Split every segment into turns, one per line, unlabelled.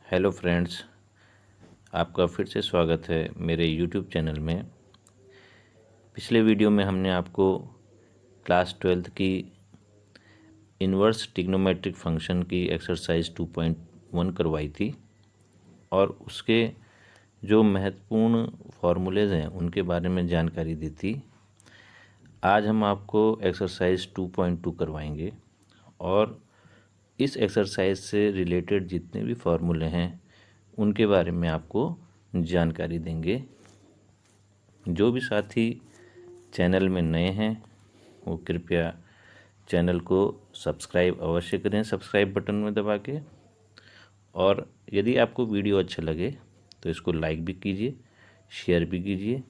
Hello friends, आपका फिर से स्वागत है मेरे यूट्यूब चैनल में। पिछले वीडियो में हमने आपको क्लास 12th की इन्वर्स ट्रिग्नोमेट्रिक फंक्शन की एक्सरसाइज 2.1 करवाई थी और उसके जो महत्वपूर्ण फार्मूलेज हैं उनके बारे में जानकारी दी थी। आज हम आपको एक्सरसाइज 2.2 करवाएंगे और इस एक्सरसाइज से रिलेटेड जितने भी फार्मूले हैं उनके बारे में आपको जानकारी देंगे। जो भी साथी चैनल में नए हैं वो कृपया चैनल को सब्सक्राइब अवश्य करें, सब्सक्राइब बटन में दबा के। और यदि आपको वीडियो अच्छा लगे तो इसको लाइक भी कीजिए, शेयर भी कीजिए,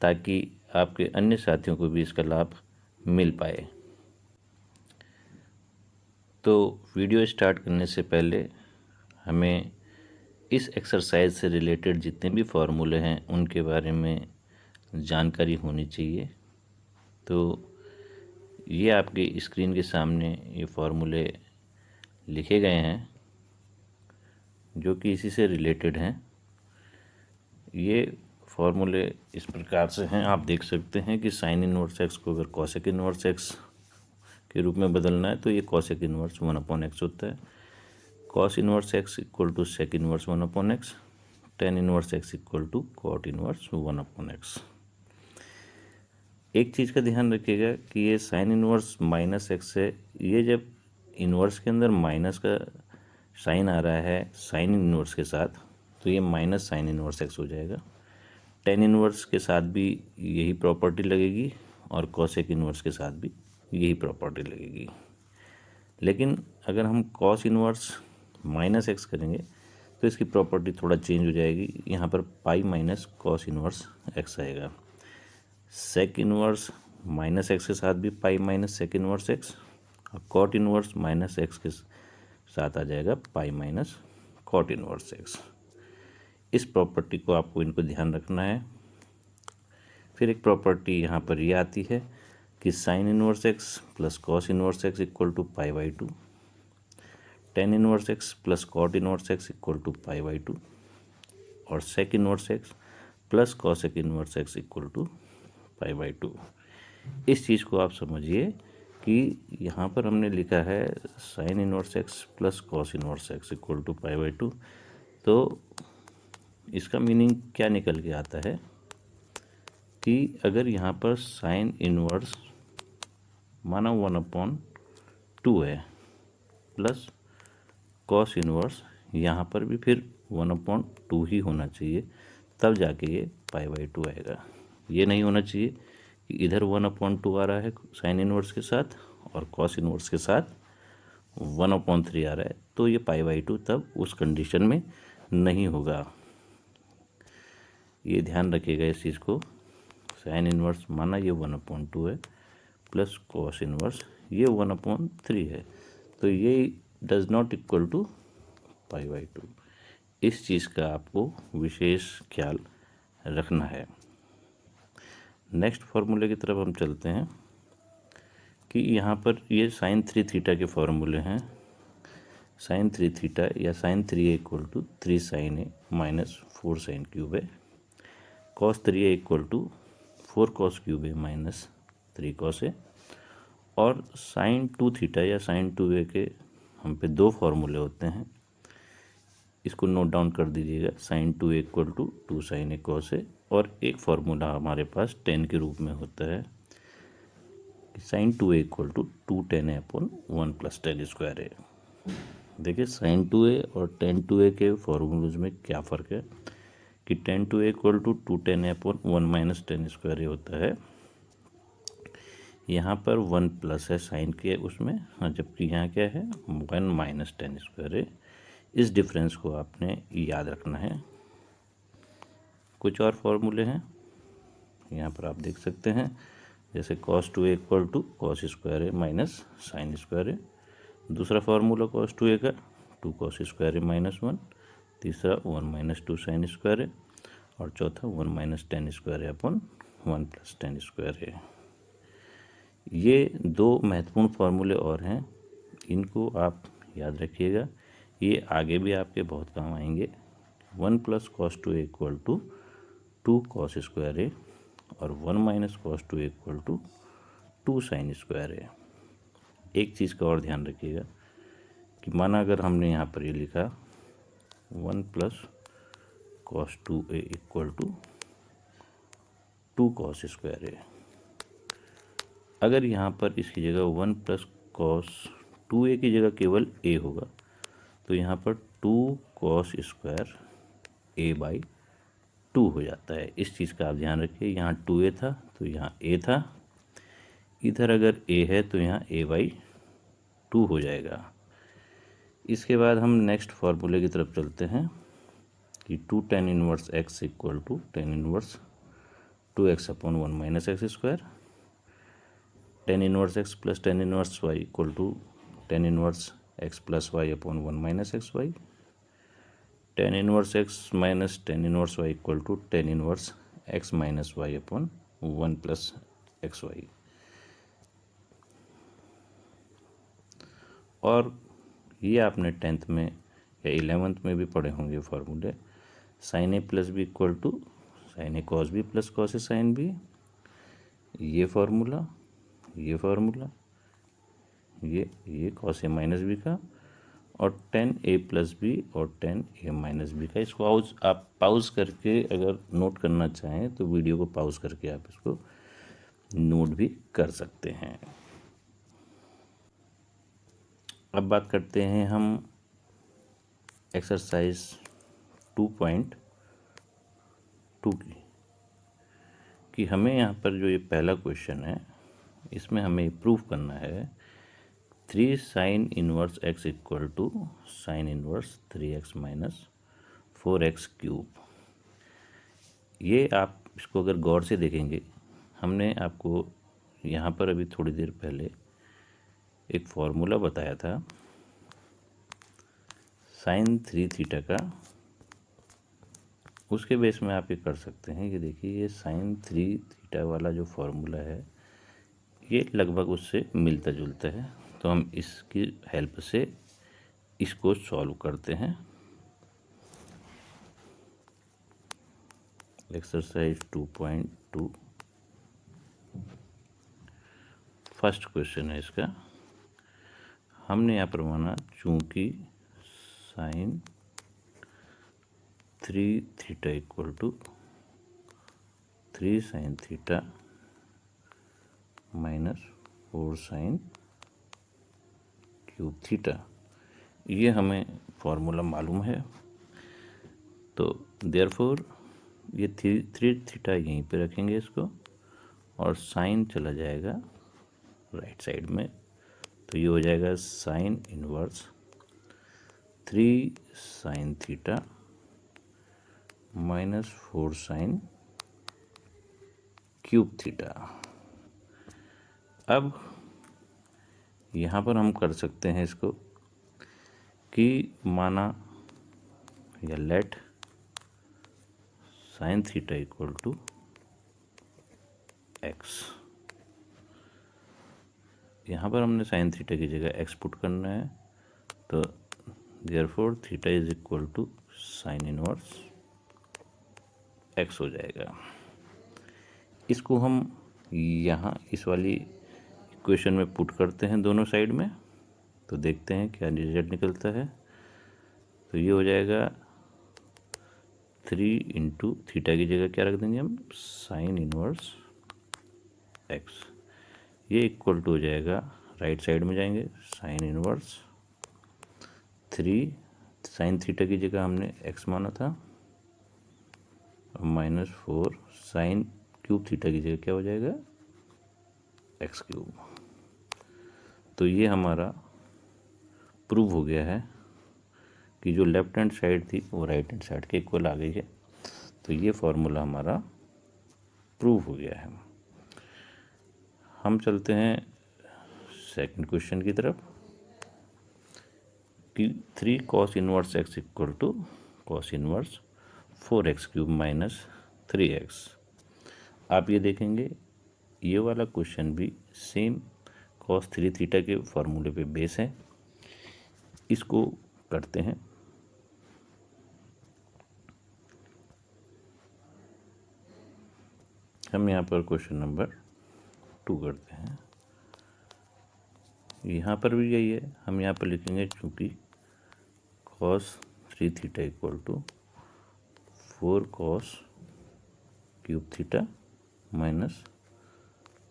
ताकि आपके अन्य साथियों को भी इसका लाभ मिल पाए। तो वीडियो स्टार्ट करने से पहले हमें इस एक्सरसाइज से रिलेटेड जितने भी फार्मूले हैं उनके बारे में जानकारी होनी चाहिए। तो ये आपके स्क्रीन के सामने ये फार्मूले लिखे गए हैं जो कि इसी से रिलेटेड हैं। ये फार्मूले इस प्रकार से हैं, आप देख सकते हैं कि साइन इनवर्स एक्स को अगर कॉसेक इनवर्स एक्स के रूप में बदलना है तो ये कॉसेक इनवर्स 1/x होता है। Cos inverse x equal to sec inverse 1/x, tan inverse x equal to cot inverse 1/x। एक चीज़ का ध्यान रखिएगा कि ये साइन इनवर्स माइनस एक्स है, ये जब इनवर्स के अंदर माइनस का साइन आ रहा है साइन इनवर्स के साथ तो ये माइनस साइन इनवर्स एक्स हो जाएगा। टेन इनवर्स के साथ भी यही प्रॉपर्टी लगेगी और कॉसेक इनवर्स के साथ भी यही प्रॉपर्टी लगेगी। लेकिन अगर हम कॉस इनवर्स माइनस एक्स करेंगे तो इसकी प्रॉपर्टी थोड़ा चेंज हो जाएगी, यहाँ पर pi minus cos inverse x आएगा। सेक इनवर्स माइनस एक्स के साथ भी pi minus sec inverse x, और कॉट इनवर्स माइनस एक्स के साथ आ जाएगा pi minus cot inverse x. इस प्रॉपर्टी को आपको इनको ध्यान रखना है। फिर एक प्रॉपर्टी यहाँ पर ये आती है कि sine inverse x plus cos inverse x equal to पाई/2, tan inverse x plus cot inverse x equal to पाई/2, और sec inverse x plus cosec inverse x equal to पाई/2। इस चीज़ को आप समझिए कि यहाँ पर हमने लिखा है sine inverse x plus cos inverse x equal to पाई/2, तो इसका मीनिंग क्या निकल के आता है कि अगर यहाँ पर साइन इनवर्स माना 1/2 है प्लस कॉस इनवर्स यहाँ पर भी फिर 1/2 ही होना चाहिए, तब जाके ये पाई/2 आएगा। ये नहीं होना चाहिए कि इधर 1/2 आ रहा है साइन इनवर्स के साथ और कॉस इनवर्स के साथ 1/3 आ रहा है, तो ये पाई/2 तब उस कंडीशन में नहीं होगा। ये ध्यान रखिएगा इस चीज़ को। साइन इनवर्स माना ये 1/2 है प्लस कॉस इनवर्स ये 1/3 है, तो ये डज नॉट इक्वल टू पाई/2। इस चीज़ का आपको विशेष ख्याल रखना है। नेक्स्ट फार्मूले की तरफ हम चलते हैं कि यहाँ पर ये साइन 3 थीटा के फार्मूले हैं। साइन 3 थीटा या sine 3a equal to 3 sine a minus 4 sine cube है, cos 3a equal to 4 cos cube a minus 3 cos a, और साइन 2 थीटा या साइन 2a के हम पे दो फार्मूले होते हैं, इसको नोट डाउन कर दीजिएगा। Sine 2a equal to 2 sine a cos a, और एक फार्मूला हमारे पास टेन के रूप में होता है कि sine 2a equal to 2 tan a upon 1 plus tan square a. देखिए साइन 2a और टेन 2a के फार्मूलोज में क्या फ़र्क है कि tan 2a equal to 2 tan a upon 1 minus tan square a होता है। यहाँ पर 1 प्लस है साइन के उसमें, हाँ, जबकि यहाँ क्या है 1 माइनस टेन स्क्वायर है। इस डिफरेंस को आपने याद रखना है। कुछ और फार्मूले हैं यहाँ पर आप देख सकते हैं, जैसे cos 2a equal to cos square a minus sine square a. दूसरा फार्मूला cos 2a का 2 कॉस स्क्वायर ए माइनस 1, तीसरा 1 माइनस 2 साइन स्क्वायर ए, और चौथा 1 माइनस टेन स्क्वायर ए अपॉन 1 प्लस टेन स्क्वायर ए। ये दो महत्वपूर्ण फार्मूले और हैं, इनको आप याद रखिएगा। ये आगे भी आपके बहुत काम आएंगे। 1 + cos 2a = 2 cos square a और 1 - cos 2a = 2 sin square a। एक चीज़ का और ध्यान रखिएगा कि माना अगर हमने यहाँ पर ये लिखा 1 + cos 2a = 2 cos square a, अगर यहाँ पर इसकी जगह 1 + cos 2a की जगह केवल a होगा तो यहाँ पर 2 cos स्क्वायर a/2 हो जाता है। इस चीज़ का आप ध्यान रखिए। यहाँ 2a था तो यहाँ a था, इधर अगर a है तो यहाँ a/2 हो जाएगा। इसके बाद हम नेक्स्ट फार्मूले की तरफ चलते हैं कि 2 tan inverse x = tan inverse 2x/1 - x², tan inverse x + tan inverse y = tan inverse x + y/1 - xy, tan inverse x - tan inverse y = tan inverse x - y/1 + xy। और ये आपने 10th में या 11th में भी पढ़े होंगे फार्मूले। sin a + b = sin a cos b + cos a sin b, ये फार्मूला, ये फार्मूला, ये cos a - b का, और tan a + b और tan a - b का। इसको आप पाउज करके अगर नोट करना चाहें तो वीडियो को पाउज करके आप इसको नोट भी कर सकते हैं। अब बात करते हैं हम एक्सरसाइज 2.2 की, कि हमें यहाँ पर जो ये पहला क्वेश्चन है इसमें हमें प्रूव करना है 3 sin inverse x = sin inverse 3x - 4x³। ये आप इसको अगर गौर से देखेंगे, हमने आपको यहाँ पर अभी थोड़ी देर पहले एक फॉर्मूला बताया था sin 3θ का। उसके बेस में आप ये कर सकते हैं कि देखिए ये sin 3θ वाला जो फॉर्मूला है ये लगभग उससे मिलता जुलता है, तो हम इसकी हेल्प से इसको सॉल्व करते हैं। एक्सरसाइज 2.2 फर्स्ट क्वेश्चन है इसका। हमने यहाँ पर माना चूंकि sin 3θ = 3 sin θ - 4 sin³θ, ये हमें फॉर्मूला मालूम है। तो देयरफॉर ये 3θ यहीं पे रखेंगे इसको, और साइन चला जाएगा राइट साइड में, तो ये हो जाएगा sin इनवर्स 3 sin θ - 4 sin³θ। अब यहाँ पर हम कर सकते हैं इसको कि माना या लेट sin θ = x। यहाँ पर हमने sin θ की जगह x पुट करना है, तो देयरफॉर θ = sin इनवर्स x हो जाएगा। इसको हम यहाँ इस वाली इक्वेशन में पुट करते हैं दोनों साइड में, तो देखते हैं क्या रिजल्ट निकलता है। तो ये हो जाएगा 3 × θ की जगह क्या रख देंगे हम, sin इनवर्स x। ये इक्वल टू हो जाएगा, राइट साइड में जाएंगे, sin इनवर्स 3 sin θ की जगह हमने x माना था, -4 sin³ θ की जगह क्या हो जाएगा, x³। तो ये हमारा प्रूव हो गया है कि जो लेफ्ट हैंड साइड थी वो राइट हैंड साइड के इक्वल आ गई है। तो ये फॉर्मूला हमारा प्रूव हो गया है। हम चलते हैं सेकंड क्वेश्चन की तरफ कि 3 cos inverse x = cos inverse 4x³ - 3x। आप ये देखेंगे ये वाला क्वेश्चन भी सेम cos 3θ के फॉर्मूले पे बेस है। इसको करते हैं। हम यहाँ पर क्वेश्चन नंबर 2 करते हैं। यहाँ पर भी यही है, हम यहाँ पर लिखेंगे चूँकि cos 3 theta equal to 4 cos cube theta minus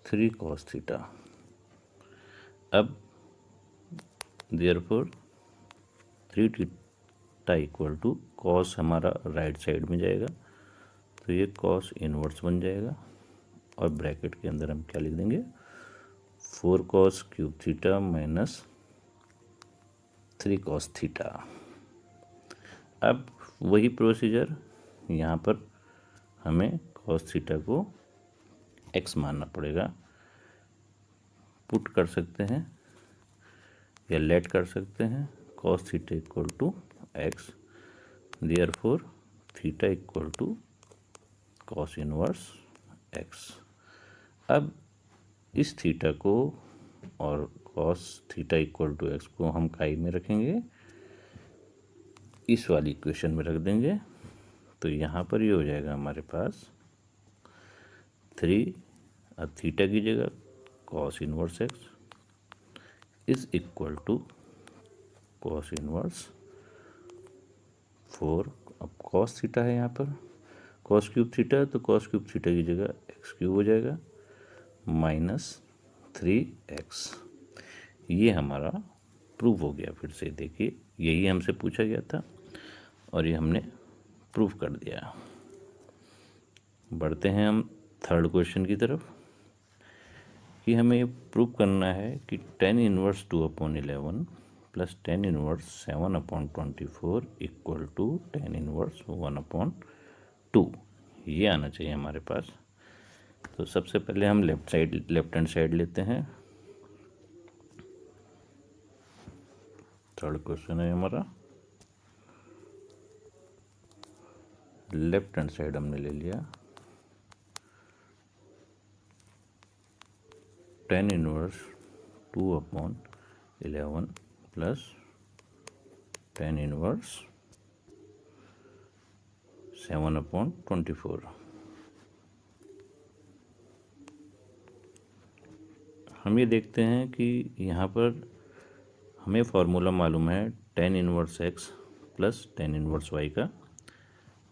3 cos theta. अब therefore 3 theta equal to cos हमारा राइट साइड में जाएगा, तो ये cos इनवर्स बन जाएगा और ब्रैकेट के अंदर हम क्या लिख देंगे 4 cos cube theta minus 3 cos theta. अब वही प्रोसीजर यहाँ पर हमें cos थीटा को x मानना पड़ेगा। पुट कर सकते हैं या लेट कर सकते हैं cos theta equal to x, therefore theta equal to cos inverse x। अब इस थीटा को और cos theta equal to x को हम काई में रखेंगे, इस वाली इक्वेशन में रख देंगे, तो यहाँ पर ये हो जाएगा हमारे पास 3 अब थीटा की जगह cos inverse x is equal to cos inverse 4। अब cos थीटा है यहाँ पर, cos क्यूब थीटा, तो cos क्यूब थीटा की जगह x क्यूब हो जाएगा माइनस 3x। ये हमारा प्रूव हो गया। फिर से देखिए, यही हमसे पूछा गया था और ये हमने प्रूव कर दिया। बढ़ते हैं हम थर्ड क्वेश्चन की तरफ कि हमें ये प्रूव करना है कि tan inverse 2/11 plus tan inverse 7/24 equal to tan inverse 1/2। ये आना चाहिए हमारे पास। तो सबसे पहले हम लेफ्ट हैंड साइड लेते हैं। थर्ड क्वेश्चन है हमारा, लेफ्ट हैंड साइड हमने ले लिया। tan inverse 2/11 plus tan inverse 7/24। हम ये देखते हैं कि यहाँ पर हमें फार्मूला मालूम है tan inverse x plus tan inverse y का।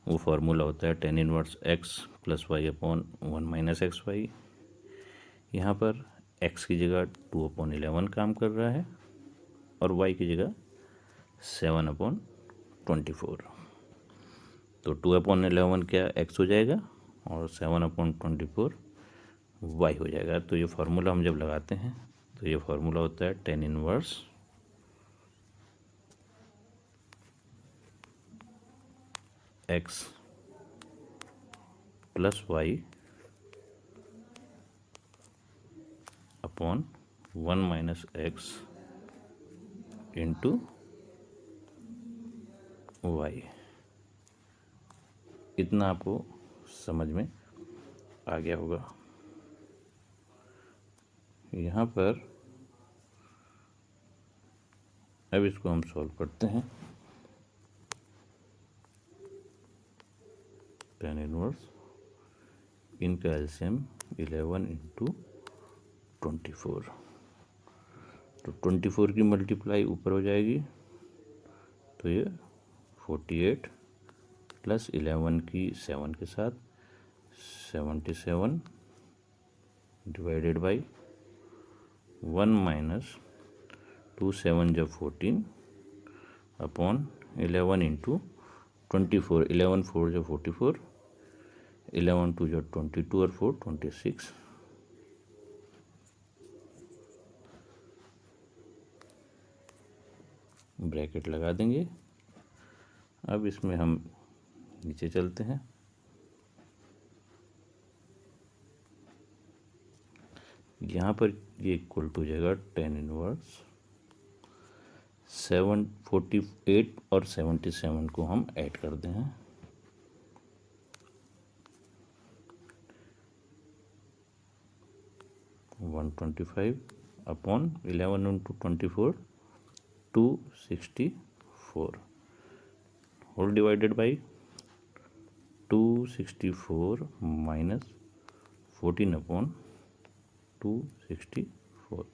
वो फार्मूला होता है tan inverse x plus y/1 minus x y. यहाँ पर x की जगह 2/11 काम कर रहा है और y की जगह 7/24। तो 2/11 क्या x हो जाएगा और 7/24 y हो जाएगा। तो ये फार्मूला हम जब लगाते हैं तो ये फार्मूला होता है tan inverse x plus y upon 1 minus x into y. इतना आपको समझ में आ गया होगा। यहाँ पर अब इसको हम सॉल्व करते हैं। tan इनवर्स इनका एलसीएम 11 इंटू 24, तो 24 की मल्टीप्लाई ऊपर हो जाएगी, तो ये 48 प्लस 11 की 7 के साथ 77 डिवाइडेड बाई 1 माइनस 2 7 जब 14 अपॉन 11 इंटू 24। 11 4 जो 44, 11 2 जो 22 और 4 26। ब्रैकेट लगा देंगे। अब इसमें हम नीचे चलते हैं। यहाँ पर ये इक्वल टू जाएगा tan इनवर्स 748 और 77 को हम ऐड कर दें हैं। One 25 upon 11 into 24 264। 4 whole divided by 264 minus 14/264।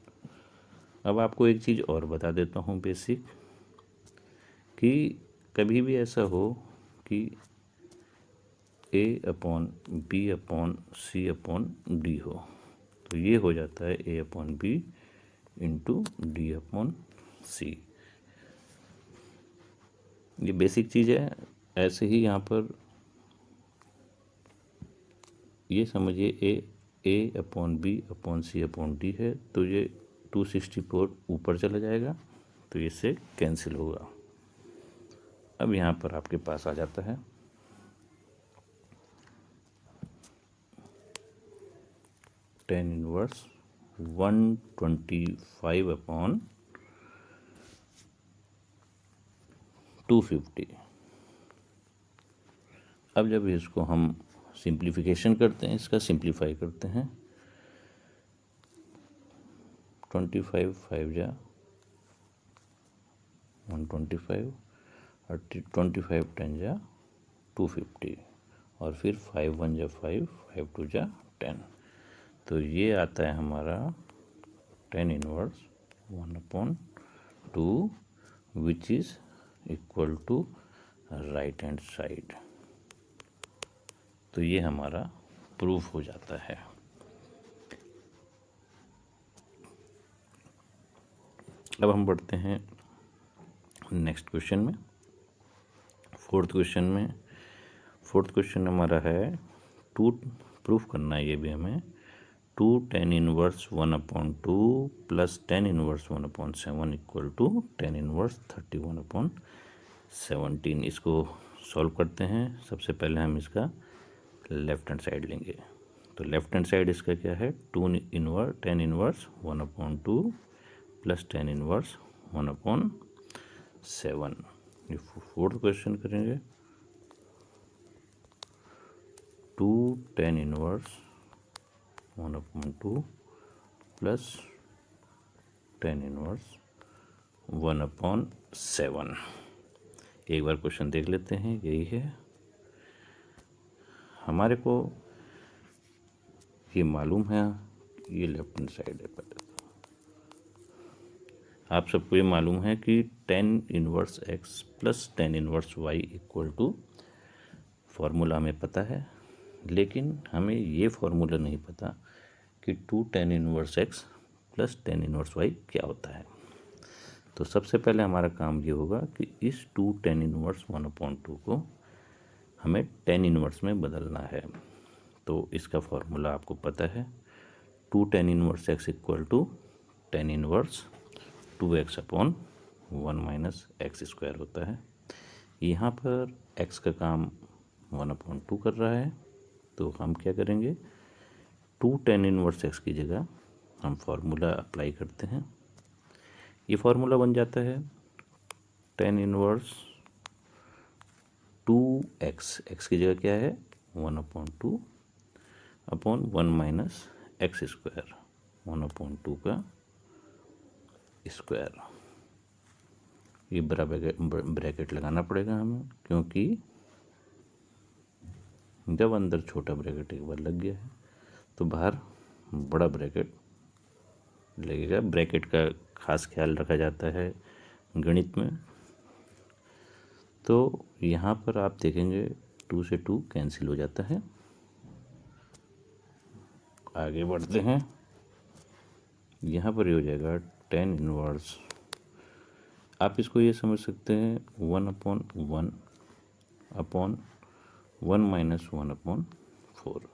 अब आपको एक चीज़ और बता देता हूँ बेसिक, कि कभी भी ऐसा हो कि A/B/C/D हो, तो ये हो जाता है A/B इंटू D/C। ये बेसिक चीज़ है। ऐसे ही यहाँ पर ये समझिए A/B/C/D है, तो ये 264 ऊपर चला जाएगा, तो इससे कैंसिल होगा। अब यहाँ पर आपके पास आ जाता है tan इनवर्स 125/250। अब जब इसको हम सिंप्लीफिकेशन करते हैं, इसका सिंप्लीफाई करते हैं, 25 5 जा 125 और 25 10 जा 250 और फिर 5 1 जा 5 5 2 जा 10। तो ये आता है हमारा tan inverse 1/2 which is equal to right hand side. तो ये हमारा प्रूफ हो जाता है। अब हम बढ़ते हैं नेक्स्ट क्वेश्चन में, फोर्थ क्वेश्चन हमारा है प्रूफ करना है ये भी हमें, 2 tan inverse 1/2 plus tan inverse 1/7 equal to tan inverse 31/17। इसको सॉल्व करते हैं। सबसे पहले हम इसका लेफ्ट हैंड साइड लेंगे। तो लेफ्ट हैंड साइड इसका क्या है, tan inverse 1/2 plus tan inverse 1/7। ये फोर्थ क्वेश्चन करेंगे, 2 tan inverse 1/2 plus tan inverse 1/7। एक बार क्वेश्चन देख लेते हैं। यही है हमारे को, ये मालूम है, ये लेफ्ट हैंड साइड है। पहले तो आप सबको ये मालूम है कि tan inverse x plus tan inverse y equal to, formula हमें पता है, लेकिन हमें ये फॉर्मूला नहीं पता कि 2 tan inverse x plus tan inverse y क्या होता है। तो सबसे पहले हमारा काम ये होगा कि इस 2 tan इनवर्स 1/2 को हमें tan इनवर्स में बदलना है। तो इसका फॉर्मूला आपको पता है, 2 tan inverse x equal to tan inverse 2x/1 minus x² होता है। यहाँ पर x का काम 1/2 कर रहा है, तो हम क्या करेंगे, 2 tan इनवर्स x की जगह हम फॉर्मूला अप्लाई करते हैं। ये फॉर्मूला बन जाता है tan इनवर्स 2x, x की जगह क्या है 1/2 अपॉन 1 माइनस x², 1/2 का स्क्वायर। ये बड़ा ब्रैकेट लगाना पड़ेगा हमें, क्योंकि जब अंदर छोटा ब्रैकेट एक बार लग गया है तो बाहर बड़ा ब्रैकेट लगेगा। ब्रैकेट का खास ख्याल रखा जाता है गणित में। तो यहाँ पर आप देखेंगे 2 से 2 कैंसिल हो जाता है। आगे बढ़ते हैं, यहाँ पर ये हो जाएगा tan इनवर्स, आप इसको ये समझ सकते हैं 1/1 अपॉन 1 माइनस 1/4।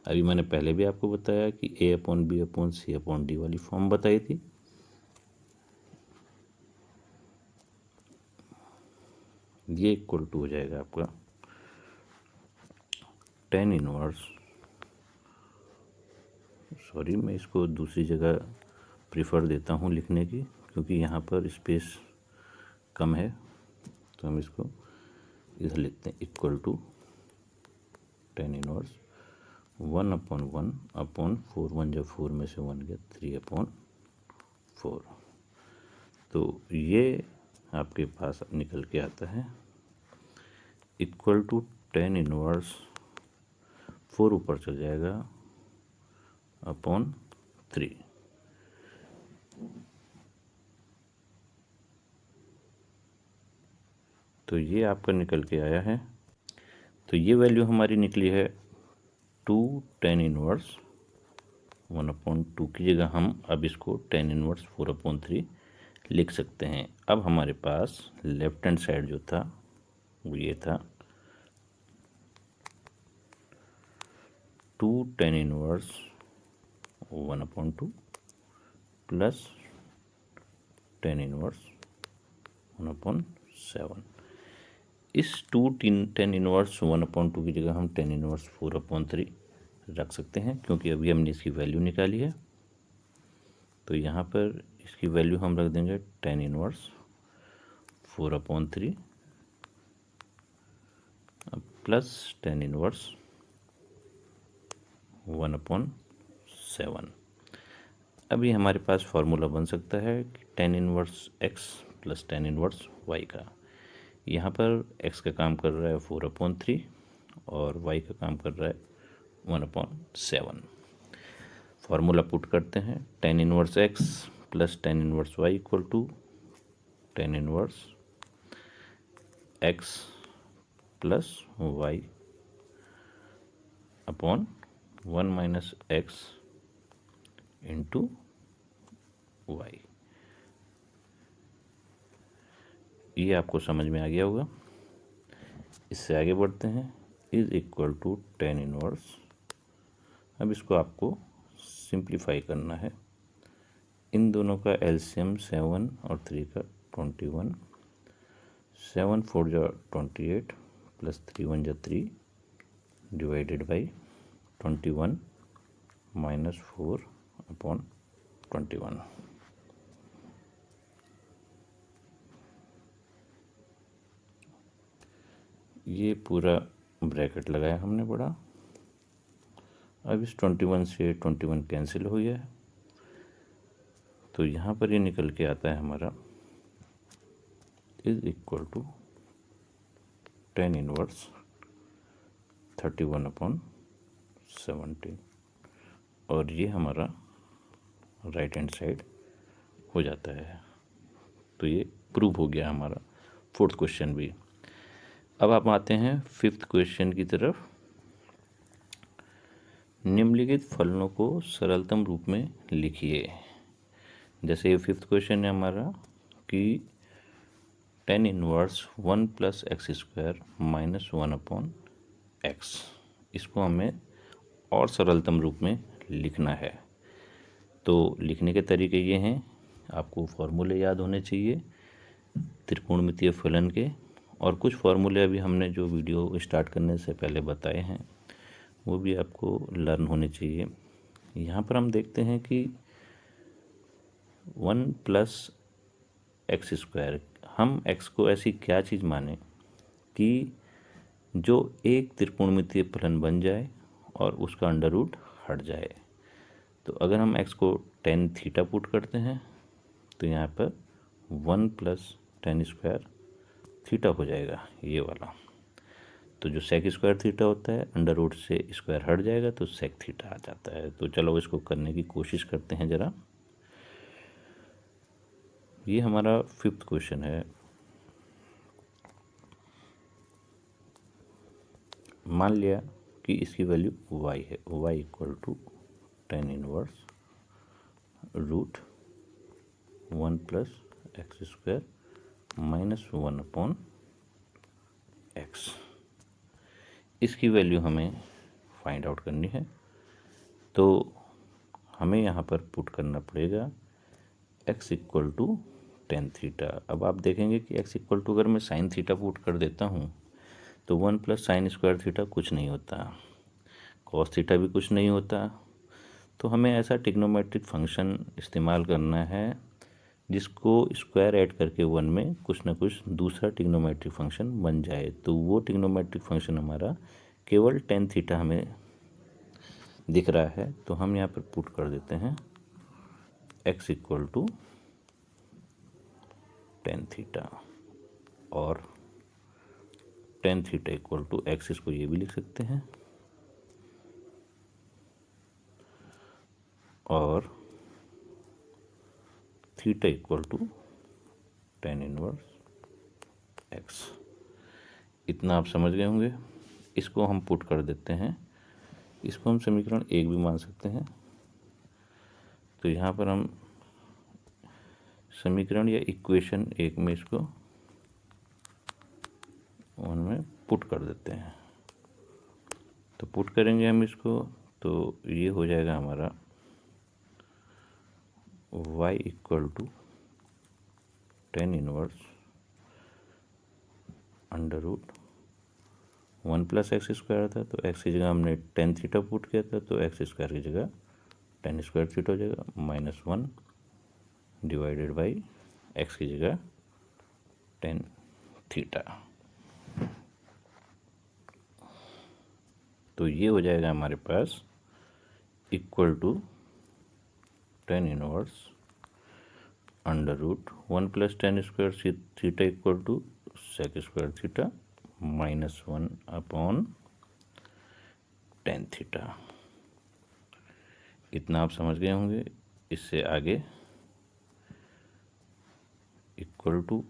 अभी मैंने पहले भी आपको बताया कि A/B/C/D वाली फॉर्म बताई थी। ये इक्वल टू हो जाएगा आपका tan इनवर्स, सॉरी मैं इसको दूसरी जगह प्रीफर देता हूँ लिखने की, क्योंकि यहाँ पर स्पेस कम है, तो हम इसको इधर लिखते हैं, equal to tan inverse 1/1 upon 4 1 जब 4 में से 1 गया 3/4। तो ये आपके पास निकल के आता है इक्वल टू tan इनवर्स 4 ऊपर चल जाएगा अपॉन 3। तो ये आपका निकल के आया है। तो ये वैल्यू हमारी निकली है 2 tan इनवर्स 1/2 की जगह हम अब इसको tan इनवर्स 4/3 लिख सकते हैं। अब हमारे पास लेफ्ट हैंड साइड जो था वो ये था 2 tan inverse 1/2 plus tan inverse 1/7। इस 2 tan इनवर्स 1/2 की जगह हम tan इनवर्स 4/3 रख सकते हैं, क्योंकि अभी हमने इसकी वैल्यू निकाली है। तो यहाँ पर इसकी वैल्यू हम रख देंगे tan inverse 4/3 plus tan inverse 1/7। अभी हमारे पास फॉर्मूला बन सकता है कि tan inverse x plus tan inverse y का। यहाँ पर x का काम कर रहा है 4/3 और y का काम कर रहा है 1/7। फॉर्मूला पुट करते हैं। tan inverse x plus tan inverse y equal to tan inverse x plus y upon 1 minus x into y। ये आपको समझ में आ गया होगा। इससे आगे बढ़ते हैं। Is equal to tan inverse. अब इसको आपको सिंप्लीफाई करना है। इन दोनों का एलसीएम 7 और 3 का 21। 7 4 जा 28 प्लस 3 1 जा 3 डिवाइडेड बाई 21 माइनस 4 अपॉन 21। ये पूरा ब्रैकेट लगाया हमने बड़ा। अब इस 21 से 21 कैंसिल हो गया है, तो यहाँ पर ये निकल के आता है हमारा is equal to tan inverse 31/17 और ये हमारा राइट हैंड साइड हो जाता है। तो ये प्रूव हो गया हमारा फोर्थ क्वेश्चन भी। अब आप आते हैं फिफ्थ क्वेश्चन की तरफ। निम्नलिखित फलनों को सरलतम रूप में लिखिए। जैसे ये फिफ्थ क्वेश्चन है हमारा कि tan inverse 1 plus x square minus 1/x, इसको हमें और सरलतम रूप में लिखना है। तो लिखने के तरीके ये हैं। आपको फॉर्मूले याद होने चाहिए त्रिकोणमितीय फलन के, और कुछ फॉर्मूले अभी हमने जो वीडियो स्टार्ट करने से पहले बताए हैं वो भी आपको लर्न होने चाहिए। यहाँ पर हम देखते हैं कि 1 प्लस एक्स स्क्वायर, हम x को ऐसी क्या चीज़ माने कि जो एक त्रिकोणमितीय फलन बन जाए और उसका अंडर रूट हट जाए। तो अगर हम x को tan थीटा पुट करते हैं तो यहाँ पर 1 प्लस tan स्क्वायर थीटा हो जाएगा ये वाला। तो जो सेक स्क्वायर थीटा होता है अंडर रूट से स्क्वायर हट जाएगा तो सेक थीटा आ जाता है। तो चलो इसको करने की कोशिश करते हैं ज़रा। ये हमारा फिफ्थ क्वेश्चन है। मान लिया कि इसकी वैल्यू y है, y equal to tan inverse root 1 plus x square minus 1/x। इसकी वैल्यू हमें फाइंड आउट करनी है। तो हमें यहाँ पर पुट करना पड़ेगा x equal to tan theta. अब आप देखेंगे कि x इक्वल टू अगर मैं साइन थीटा पुट कर देता हूँ तो 1 प्लस साइन स्क्वायर थीटा कुछ नहीं होता, कॉस थीटा भी कुछ नहीं होता। तो हमें ऐसा ट्रिग्नोमेट्रिक फंक्शन इस्तेमाल करना है जिसको स्क्वायर ऐड करके 1 में कुछ ना कुछ दूसरा ट्रिग्नोमेट्रिक फंक्शन बन जाए। तो वो ट्रिग्नोमेट्रिक फंक्शन हमारा केवल tan थीटा हमें दिख रहा है। तो हम यहाँ पर पुट कर देते हैं x equal to tan theta, और tan theta equal to x, इसको ये भी लिख सकते हैं, और theta equal to tan inverse x. इतना आप समझ गए होंगे। इसको हम पुट कर देते हैं, इसको हम समीकरण एक भी मान सकते हैं। तो यहाँ पर हम समीकरण या इक्वेशन एक में इसको उनमें पुट कर देते हैं। तो पुट करेंगे हम इसको, तो ये हो जाएगा हमारा y equal to tan inverse under root one plus x square था, तो एक्स की जगह हमने टेन थीटा पुट किया था, तो एक्स स्क्वायर की जगह टेन स्क्वायर थीटा हो जाएगा, minus one divided by x की जगह टेन थीटा। तो ये हो जाएगा हमारे पास equal to tan inverse under root one plus tan square theta equal to sec square theta minus one upon tan theta. इतना आप समझ गए होंगे। इससे आगे इक्वल टू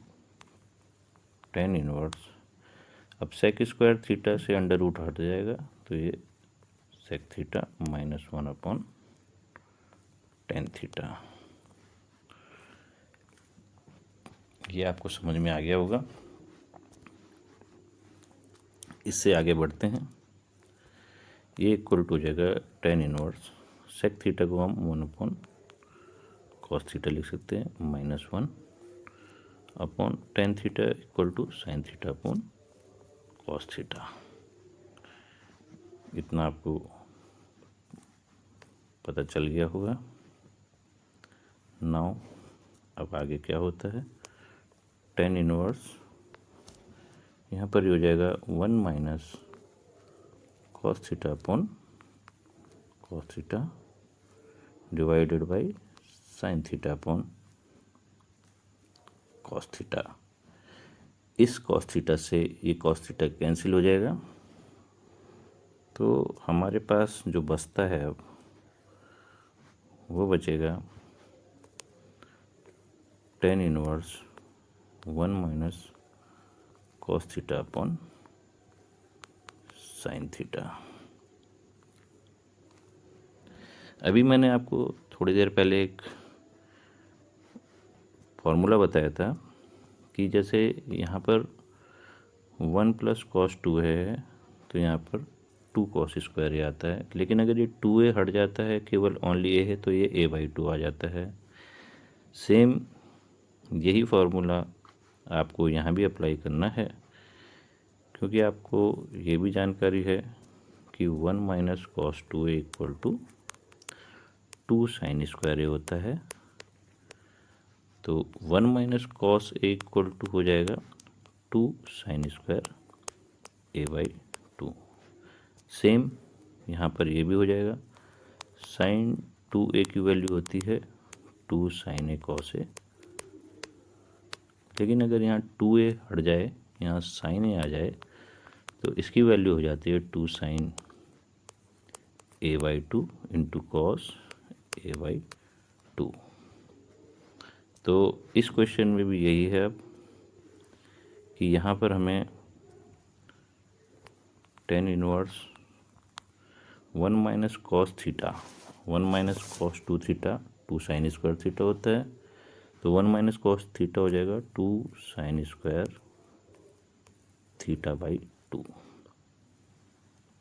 टेन इनवर्स, अब सेक स्क्वायर थीटा से अंडर रूट हट जाएगा, तो ये sec theta minus one upon tan theta. ये आपको समझ में आ गया होगा। इससे आगे बढ़ते हैं। ये इक्वल टू जगह टेन इनवर्स सेक थीटा को हम वन अपॉन कॉस थीटा लिख सकते हैं, minus one upon tan theta equal to sine theta upon cos theta. इतना आपको पता चल गया होगा। नाउ अब आगे क्या होता है, टेन इनवर्स यहाँ पर हो जाएगा one minus cos theta upon cos theta divided by sine theta upon cos theta. इस कॉस थीटा से ये कॉस थीटा कैंसिल हो जाएगा, तो हमारे पास जो बचता है अब वो बचेगा ten inverse one minus cos theta upon sine theta. अभी मैंने आपको थोड़ी देर पहले एक फॉर्मूला बताया था कि जैसे यहाँ पर वन प्लस कॉस टू है, तो यहाँ पर टू कॉस स्क्वायर ये आता है, लेकिन अगर ये टू ए हट जाता है, केवल ओनली ए है, तो ये ए बाई टू आ जाता है। सेम यही फार्मूला आपको यहाँ भी अप्लाई करना है, क्योंकि आपको ये भी जानकारी है कि one minus cos two a equal to two sine square a होता है। तो one minus cos a equal to हो जाएगा two sine square a by two. Same यहाँ पर ये भी हो जाएगा, साइन टू ए की वैल्यू होती है टू साइन ए कॉस ए, लेकिन अगर यहाँ टू ए हट जाए, यहाँ साइन ए आ जाए, तो इसकी वैल्यू हो जाती है two sine a by two into cos a by two. तो इस क्वेश्चन में भी यही है अब कि यहाँ पर हमें tan inverse one minus cos theta, one minus cos two theta two sine square theta होता है, तो वन माइनस कॉस थीटा हो जाएगा two sine square theta by two,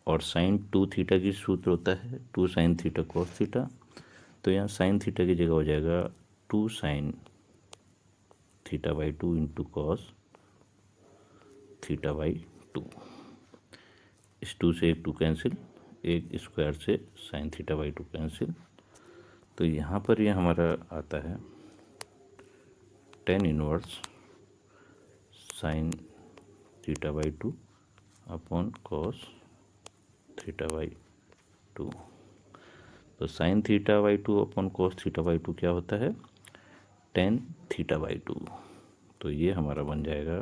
और साइन टू थीटा की सूत्र होता है two sine theta cos theta, तो यहाँ साइन थीटा की जगह हो जाएगा two sine theta by two into cos theta by two. इस टू से एक टू कैंसिल, एक स्क्वायर से sine theta by two cancel, तो यहाँ पर यह हमारा आता है tan inverse sine theta by two upon cos theta by two. तो sine theta by two upon cos theta by two क्या होता है, टेन थीटा बाई टू। तो ये हमारा बन जाएगा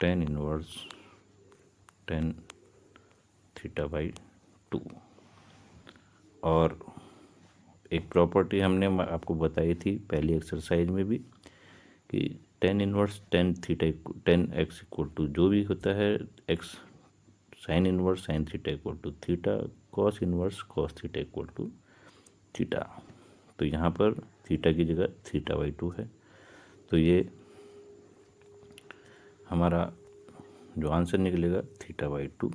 tan inverse tan theta by 2। और एक प्रॉपर्टी हमने आपको बताई थी पहली एक्सरसाइज में भी कि tan inverse tan theta tan x equal to जो भी होता है x sine inverse sine theta equal to theta cos inverse cos theta equal to theta. तो यहाँ पर थीटा की जगह थीटा बाई 2 है। तो ये हमारा जो आंसर निकलेगा थीटा बाई 2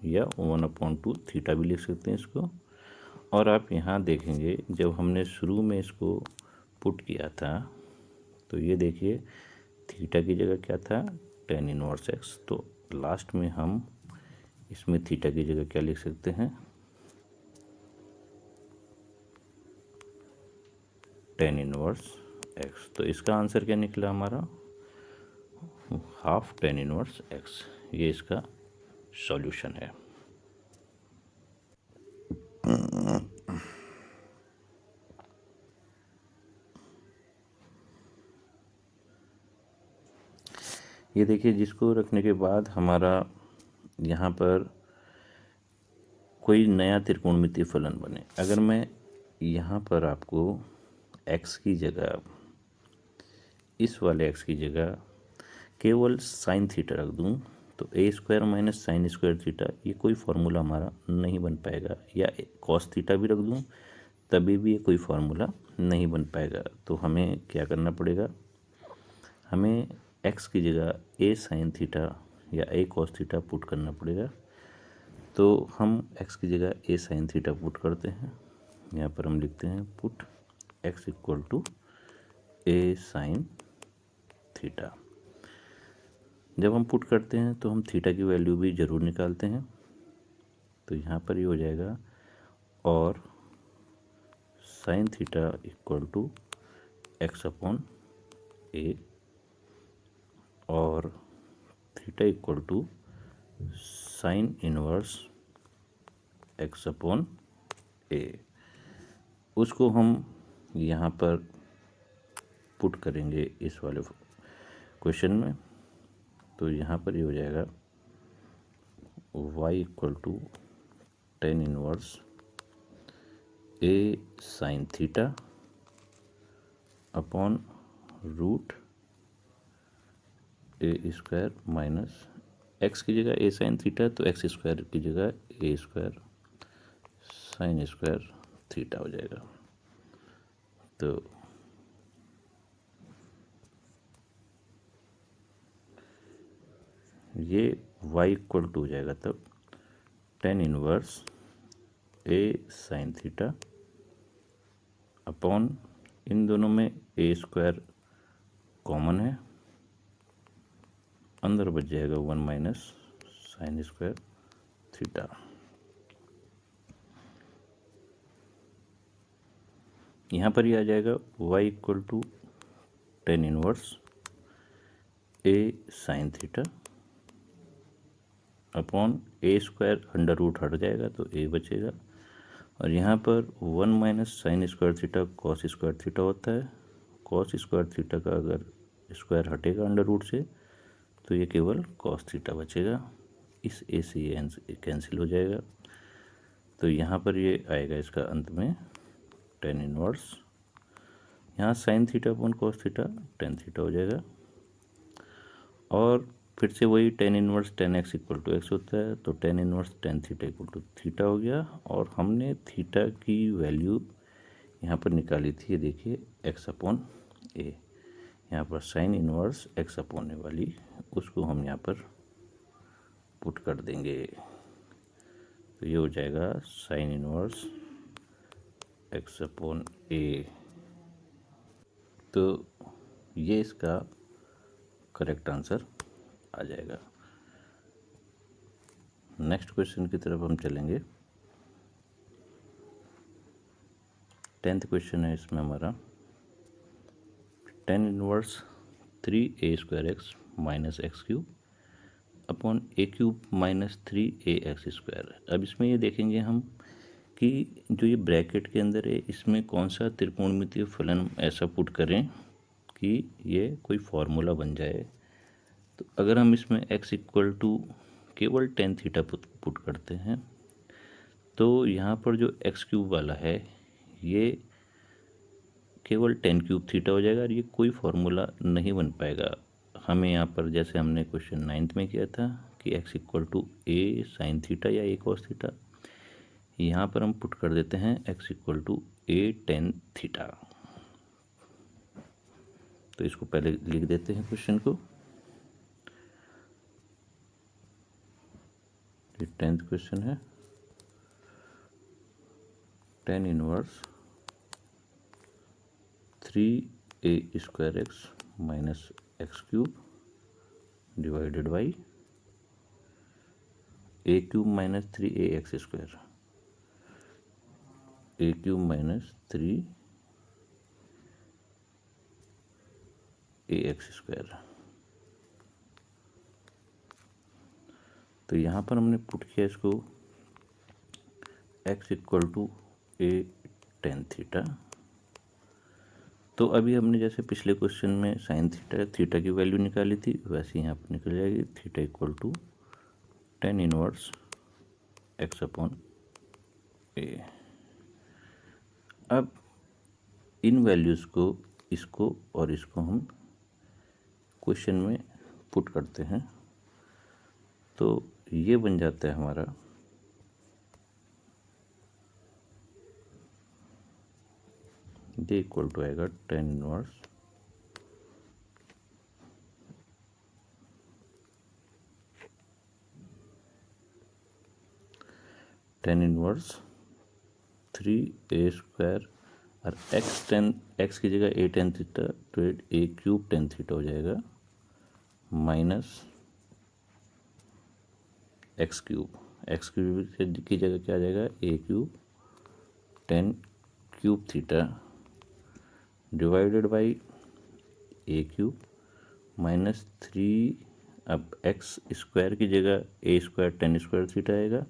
या 1/2 थीटा भी लिख सकते हैं इसको। और आप यहाँ देखेंगे जब हमने शुरू में इसको पुट किया था तो ये देखिए थीटा की जगह क्या था tan इनवर्स x। तो लास्ट में हम इसमें थीटा की जगह क्या लिख सकते हैं tan इनवर्स x। तो इसका आंसर क्या निकला हमारा हाफ tan इनवर्स x। ये इसका सॉल्यूशन है। ये देखिए जिसको रखने के बाद हमारा यहाँ पर कोई नया त्रिकोणमितीय फलन बने। अगर मैं यहाँ पर आपको x की जगह इस वाले x की जगह केवल साइन थीटा रख दूँ तो a² minus sine square theta ये कोई फार्मूला हमारा नहीं बन पाएगा, या कॉस थीटा भी रख दूँ तभी भी ये कोई फार्मूला नहीं बन पाएगा। तो हमें क्या करना पड़ेगा, हमें x की जगह a साइन थीटा या a कॉस थीटा पुट करना पड़ेगा। तो हम x की जगह a साइन थीटा पुट करते हैं। यहाँ पर हम लिखते हैं put x equal to a sine theta. जब हम पुट करते हैं तो हम थीटा की वैल्यू भी ज़रूर निकालते हैं। तो यहाँ पर ये हो जाएगा और sine theta equal to x upon a और theta equal to sine inverse x upon a। उसको हम यहाँ पर पुट करेंगे इस वाले क्वेश्चन में। तो यहाँ पर ये हो जाएगा y equal to tan inverse a sine theta upon root a² minus x की जगह a साइन थीटा तो x² की जगह a² साइन स्क्वायर थीटा हो जाएगा। तो ये y इक्वल टू हो जाएगा तब tan inverse a sine theta upon इन दोनों में a² कॉमन है, अंदर बच जाएगा 1 माइनस साइन स्क्वायर थीटा। यहाँ पर ये आ जाएगा y equal to tan inverse a sine theta upon a² under root हट जाएगा तो a बचेगा। और यहाँ पर 1 minus sine square theta cos square theta होता है। कॉस स्क्वायर थीटा का अगर स्क्वायर हटेगा अंडर रूट से तो ये केवल कॉस थीटा बचेगा। इस a से ये कैंसिल हो जाएगा। तो यहाँ पर ये आएगा इसका अंत में tan इनवर्स, यहाँ sine theta upon cos theta tan theta हो जाएगा। और फिर से वही tan inverse tan x equal to x होता है तो tan inverse tan theta equal to theta हो गया। और हमने थीटा की वैल्यू यहाँ पर निकाली थी, ये देखिए x अपॉन a। यहाँ पर sign inverse x upon a वाली उसको हम यहाँ पर पुट कर देंगे। तो ये हो जाएगा sign inverse x upon a। तो ये इसका करेक्ट आंसर आ जाएगा। नेक्स्ट क्वेश्चन की तरफ हम चलेंगे। 10th क्वेश्चन है इसमें हमारा tan inverse 3a² minus x³ upon a³ minus 3ax²। अब इसमें ये देखेंगे हम कि जो ये ब्रैकेट के अंदर है इसमें कौन सा त्रिकोणमितीय फलन ऐसा पुट करें कि ये कोई फार्मूला बन जाए। तो अगर हम इसमें x इक्वल टू केवल टेन थीटा पुट करते हैं तो यहाँ पर जो एक्स क्यूब वाला है ये केवल टेन क्यूब थीटा हो जाएगा और ये कोई फार्मूला नहीं बन पाएगा। हमें यहाँ पर जैसे हमने क्वेश्चन 9th में किया था कि x equal to a sine theta या ए कॉस थीटा, यहाँ पर हम पुट कर देते हैं x equal to a tan theta. तो इसको पहले लिख देते हैं क्वेश्चन को। ये 10th क्वेश्चन है, tan inverse 3a square x minus x cube divided by a cube minus 3a x square, a cube minus 3a x square. तो यहाँ पर हमने पुट किया इसको x equal to a tan theta. तो अभी हमने जैसे पिछले क्वेश्चन में साइन थीटा की वैल्यू निकाली थी वैसे यहाँ पर निकल जाएगी theta equal to tan inverse x upon a. अब इन वैल्यूज़ को इसको और इसको हम क्वेश्चन में पुट करते हैं तो ये बन जाता है हमारा ये इक्वल टू आएगा टेन इनवर्स 3a स्क्वायर और x की जगह ए टेन थीटा तो ए क्यूब टेन थीटा हो जाएगा माइनस एक्स क्यूब की जगह क्या आ जाएगा a cube tan cube theta divided by a cube minus 3, अब एक्स स्क्वायर की जगह a square tan square theta आएगा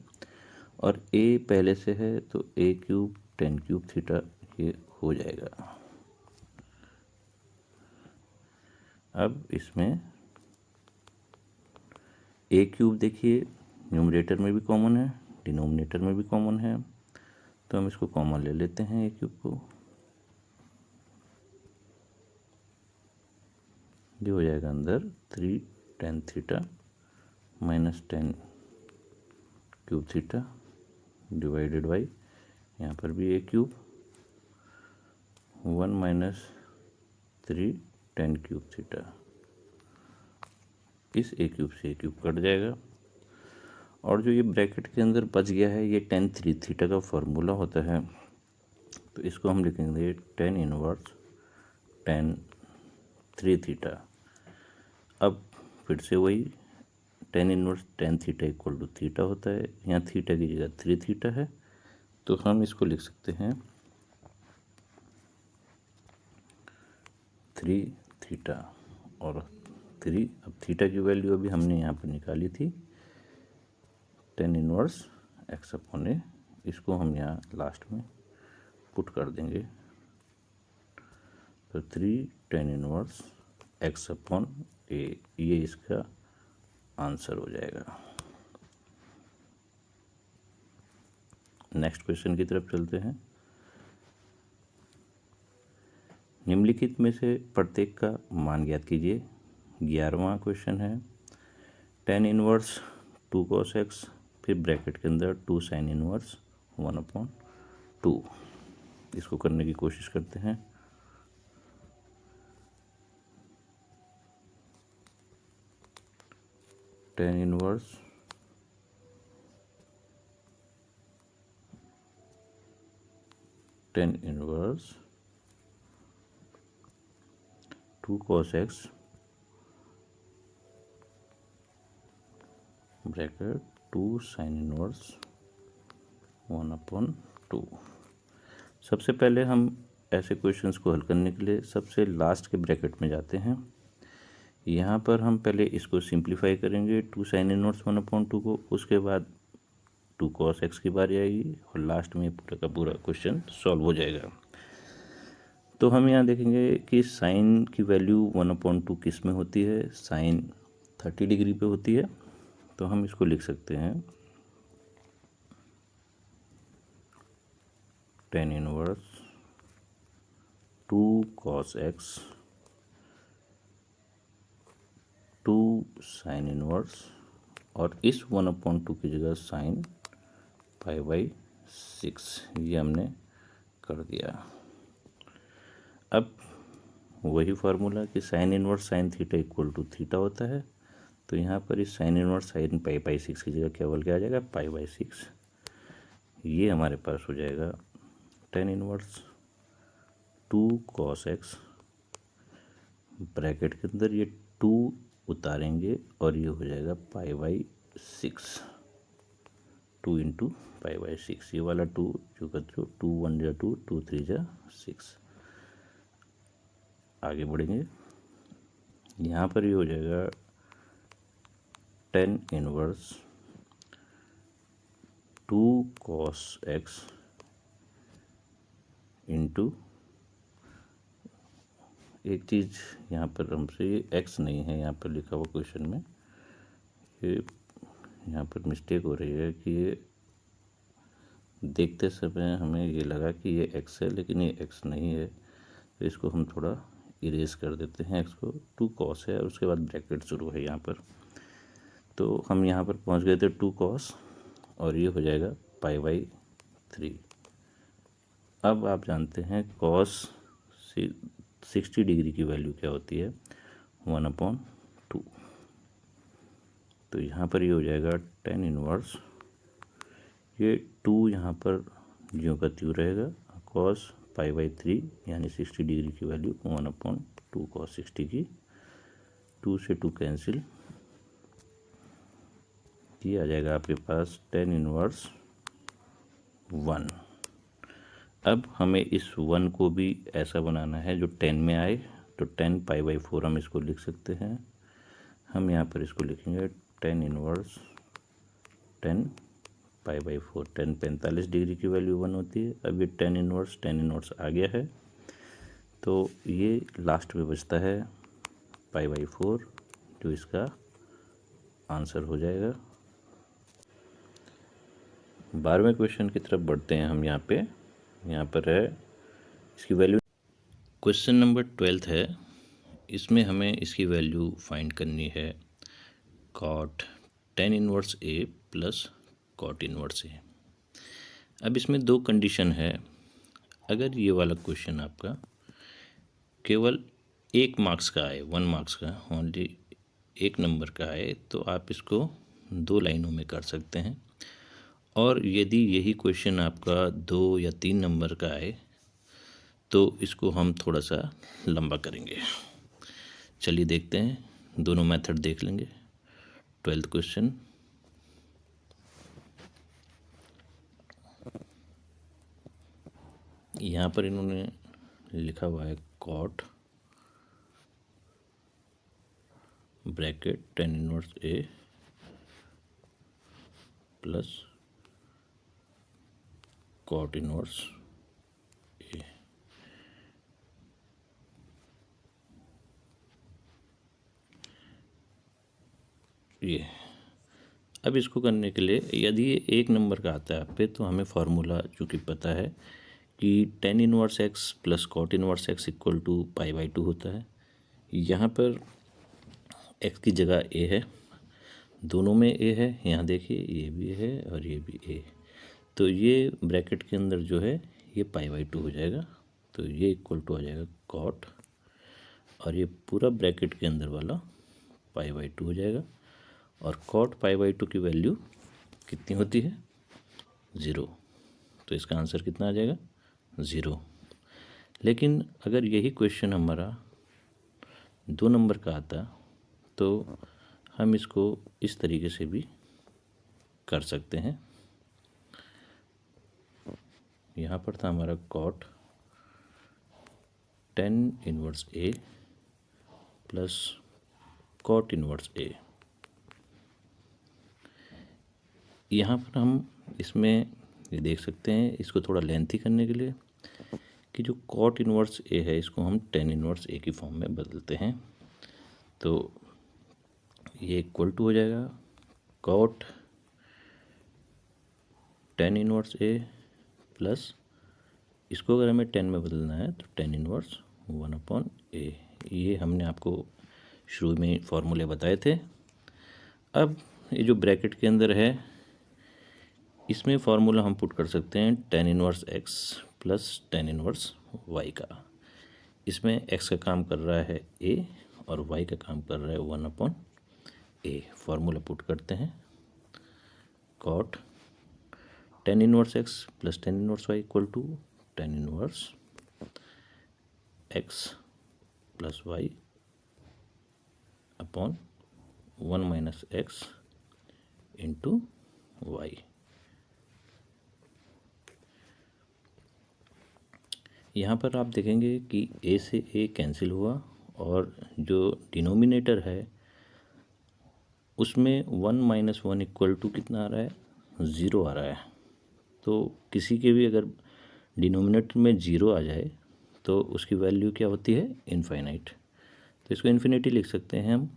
और ए पहले से है तो a cube tan cube theta ये हो जाएगा। अब इसमें ए क्यूब देखिए न्यूमरेटर में भी कॉमन है डिनोमिनेटर में भी कॉमन है तो हम इसको कॉमन ले लेते हैं ए क्यूब को। ये हो जाएगा अंदर 3 tan theta minus 10 cube theta divided by यहाँ पर भी ए क्यूब 1 माइनस 3 10 क्यूब थीटा। इस ए क्यूब से ए क्यूब कट जाएगा और जो ये ब्रैकेट के अंदर बच गया है ये टेन थ्री थीटा का फॉर्मूला होता है तो इसको हम लिखेंगे tan inverse tan three theta. अब फिर से वही tan inverse tan theta equal to theta होता है, यहाँ थीटा की जगह थ्री थीटा है तो हम इसको लिख सकते हैं थ्री थीटा और थ्री। अब थीटा की वैल्यू अभी हमने यहाँ पर निकाली थी tan inverse x upon a, इसको हम यहाँ लास्ट में पुट कर देंगे तो three tan inverse x upon a ये इसका आंसर हो जाएगा। नेक्स्ट क्वेश्चन की तरफ चलते हैं। निम्नलिखित में से प्रत्येक का मान ज्ञात कीजिए। 11वां क्वेश्चन है टेन इनवर्स 2 cos x फिर ब्रैकेट के अंदर 2 साइन इनवर्स 1/2। इसको करने की कोशिश करते हैं। Tan inverse 2 cos x bracket 2 sine inverse 1/2। सबसे पहले हम ऐसे क्वेश्चंस को हल करने के लिए सबसे लास्ट के ब्रैकेट में जाते हैं। यहाँ पर हम पहले इसको सिंप्लीफाई करेंगे 2 साइन इनवर्स 1/2 को, उसके बाद 2 cos x की बारी आएगी और लास्ट में पूरा का पूरा क्वेश्चन सॉल्व हो जाएगा। तो हम यहाँ देखेंगे कि साइन की वैल्यू 1/2 किस में होती है, साइन 30 डिग्री पे होती है। तो हम इसको लिख सकते हैं tan inverse 2 cos x 2 sine inverse, और इस 1/2 की जगह साइन π/6, ये हमने कर दिया। अब वही फार्मूला कि sine inverse sine theta equal to theta होता है, तो यहाँ पर इस साइन इनवर्स साइन π/6 की जगह केवल क्या आ जाएगा, π/6। ये हमारे पास हो जाएगा tan inverse 2 cos x, bracket के अंदर ये 2 उतारेंगे और ये हो जाएगा π/6, 2 इंटू π/6। ये वाला 2 जो कर 2 1 जा 2, 2 3 जा 6। आगे बढ़ेंगे, यहाँ पर ये हो जाएगा tan inverse 2 cos x into, एक चीज़ यहाँ पर हमसे, ये x नहीं है यहाँ पर लिखा हुआ क्वेश्चन में, ये यहाँ पर मिस्टेक हो रही है कि ये देखते समय हमें ये लगा कि ये x है, लेकिन ये x नहीं है। तो इसको हम थोड़ा इरेज कर देते हैं, x को। 2 cos है और उसके बाद ब्रैकेट शुरू है यहाँ पर। तो हम यहाँ पर पहुँच गए थे 2 cos, और ये हो जाएगा π/3। अब आप जानते हैं cos 60 डिग्री की वैल्यू क्या होती है, 1/2। तो यहाँ पर ये हो जाएगा tan इनवर्स, ये 2 यहाँ पर ज्यों का त्यों रहेगा, cos π/3 यानी 60 डिग्री की वैल्यू 1/2 cos 60 की, 2 से 2 कैंसिल, ये आ जाएगा आपके पास tan इनवर्स 1। अब हमें इस 1 को भी ऐसा बनाना है जो 10 में आए, तो tan π/4 हम इसको लिख सकते हैं। हम यहाँ पर इसको लिखेंगे tan इनवर्स 10 π/4। 10 45 डिग्री की वैल्यू 1 होती है। अब ये tan इनवर्स आ गया है, तो ये लास्ट में बचता है π/4, जो इसका आंसर हो जाएगा। 12वें क्वेश्चन की तरफ बढ़ते हैं हम। यहाँ पर है इसकी वैल्यू, क्वेश्चन नंबर 12 है। इसमें हमें इसकी वैल्यू फाइंड करनी है cot tan inverse a plus cot inverse a। अब इसमें 2 कंडीशन है। अगर ये वाला क्वेश्चन आपका केवल 1 मार्क्स का आए, 1 मार्क्स का, ओनली 1 नंबर का आए, तो आप इसको 2 लाइनों में कर सकते हैं। और यदि यही क्वेश्चन आपका 2 या 3 नंबर का आए, तो इसको हम थोड़ा सा लंबा करेंगे। चलिए देखते हैं, दोनों मेथड देख लेंगे। 12th क्वेश्चन, यहाँ पर इन्होंने लिखा हुआ है cot bracket tan inverse a plus cot inverse a। ये अब इसको करने के लिए, यदि ये 1 नंबर का आता है आप पे, तो हमें फार्मूला चूँकि पता है कि tan inverse x plus cot inverse x equal to π/2 होता है। यहाँ पर x की जगह a है, दोनों में a है। यहाँ देखिए ये भी है और ये भी a, तो ये ब्रैकेट के अंदर जो है ये π/2 हो जाएगा। तो ये इक्वल टू आ जाएगा cot, और ये पूरा ब्रैकेट के अंदर वाला π/2 हो जाएगा। और cot π/2 की वैल्यू कितनी होती है, 0। तो इसका आंसर कितना आ जाएगा, 0। लेकिन अगर यही क्वेश्चन हमारा 2 नंबर का आता, तो हम इसको इस तरीके से भी कर सकते हैं। यहाँ पर था हमारा cot tan inverse a plus cot inverse a। यहाँ पर हम इसमें ये देख सकते हैं, इसको थोड़ा लेंथी करने के लिए कि जो कॉट इनवर्स ए है इसको हम टेन इनवर्स ए की फॉर्म में बदलते हैं। तो ये इक्वल टू हो जाएगा कॉट टेन इनवर्स ए प्लस, इसको अगर हमें टेन में बदलना है तो ten inverse one upon a. ये हमने आपको शुरू में फॉर्मूले बताए थे। अब ये जो ब्रैकेट के अंदर है इसमें फार्मूला हम पुट कर सकते हैं tan inverse x plus tan inverse y का। इसमें एक्स का काम कर रहा है ए और वाई का काम कर रहा है one upon a. Formula put करते हैं cot tan inverse x plus tan inverse y equal to tan inverse x plus y upon one minus x into y. यहाँ पर आप देखेंगे कि ए से ए कैंसिल हुआ और जो डिनोमिनेटर है उसमें one minus one equal to कितना आ रहा है, ज़ीरो आ रहा है। तो किसी के भी अगर डिनोमिनेटर में ज़ीरो आ जाए तो उसकी वैल्यू क्या होती है, इनफाइनाइट। तो इसको इन्फिनिटी लिख सकते हैं हम।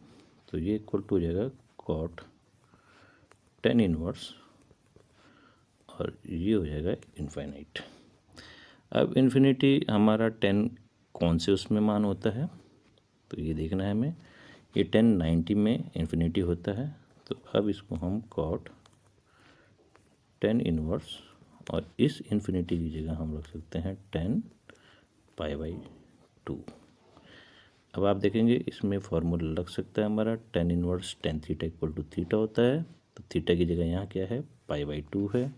तो ये इक्वल टू हो जाएगा कॉट टेन इनवर्स और ये हो जाएगा इनफाइनाइट। अब इन्फिनिटी हमारा टेन कौन से उसमें मान होता है तो ये देखना है हमें। ये 1090 में इन्फिनिटी होता है। तो अब इसको हम कॉट टेन इनवर्स और इस इन्फिनिटी की जगह हम रख सकते हैं 10 पाई बाई 2। अब आप देखेंगे इसमें फॉर्मूला लग सकता है हमारा tan inverse tan theta equal to theta होता है। तो थीटा की जगह यहाँ क्या है, पाई बाई 2 है।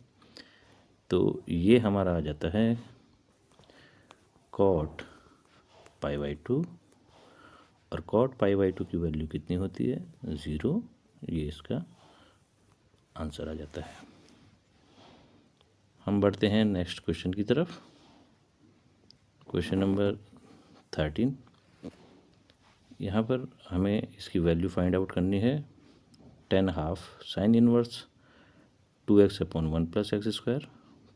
तो ये हमारा आ जाता है कॉट पाई बाई 2 और कॉट पाई बाई 2 की वैल्यू कितनी होती है, ज़ीरो। ये इसका आंसर आ जाता है। हम बढ़ते हैं नेक्स्ट क्वेश्चन की तरफ। Question number 13। यहाँ पर हमें इसकी वैल्यू फाइंड आउट करनी है। Tan half sine inverse two x upon one plus x square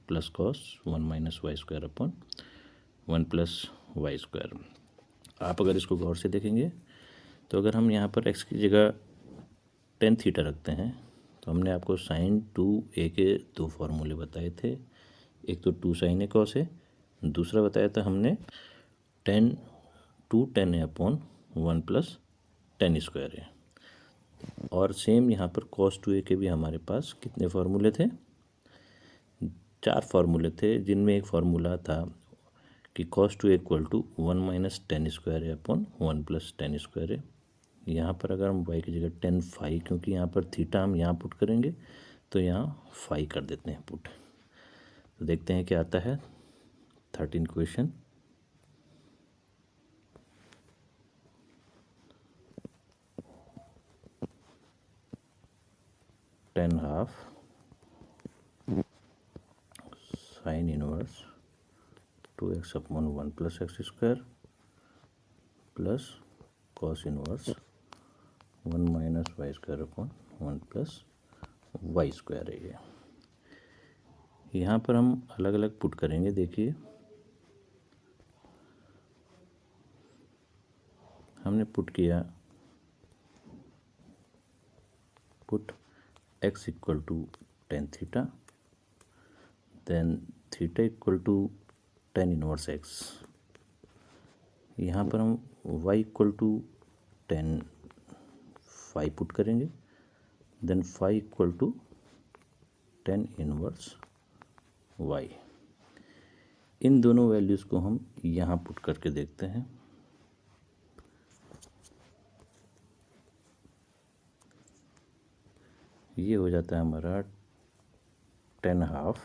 plus cos one minus y square upon one plus y square. आप अगर इसको गौर से देखेंगे तो अगर हम यहाँ पर x की जगह टेन थीटा रखते हैं तो हमने आपको साइन टू ए के दो फार्मूले बताए थे। एक तो टू साइन ए कॉस है, दूसरा बताया था हमने tan two tan a upon one plus tan square है। और सेम यहाँ पर कॉस टू ए के भी हमारे पास कितने फार्मूले थे, चार फार्मूले थे, जिनमें एक फार्मूला था कि cos two equal to one minus tan square है upon one plus tan square है। यहाँ पर अगर हम वाई की जगह टेन फाइव, क्योंकि यहाँ पर थीटा हम यहाँ पुट करेंगे तो यहाँ फाइव कर देते हैं पुट। तो देखते हैं क्या आता है। 13 question. Tan half sine inverse two x upon one plus x square plus cos inverse one minus y square upon one plus y square है। ये यहाँ पर हम अलग अलग पुट करेंगे। देखिए हमने पुट किया, put x equal to tan theta, then theta equal to tan inverse x. यहाँ पर हम y equal to tan phi पुट करेंगे, then phi equal to tan inverse y। इन दोनों वैल्यूज़ को हम यहाँ पुट करके देखते हैं। ये हो जाता है हमारा tan half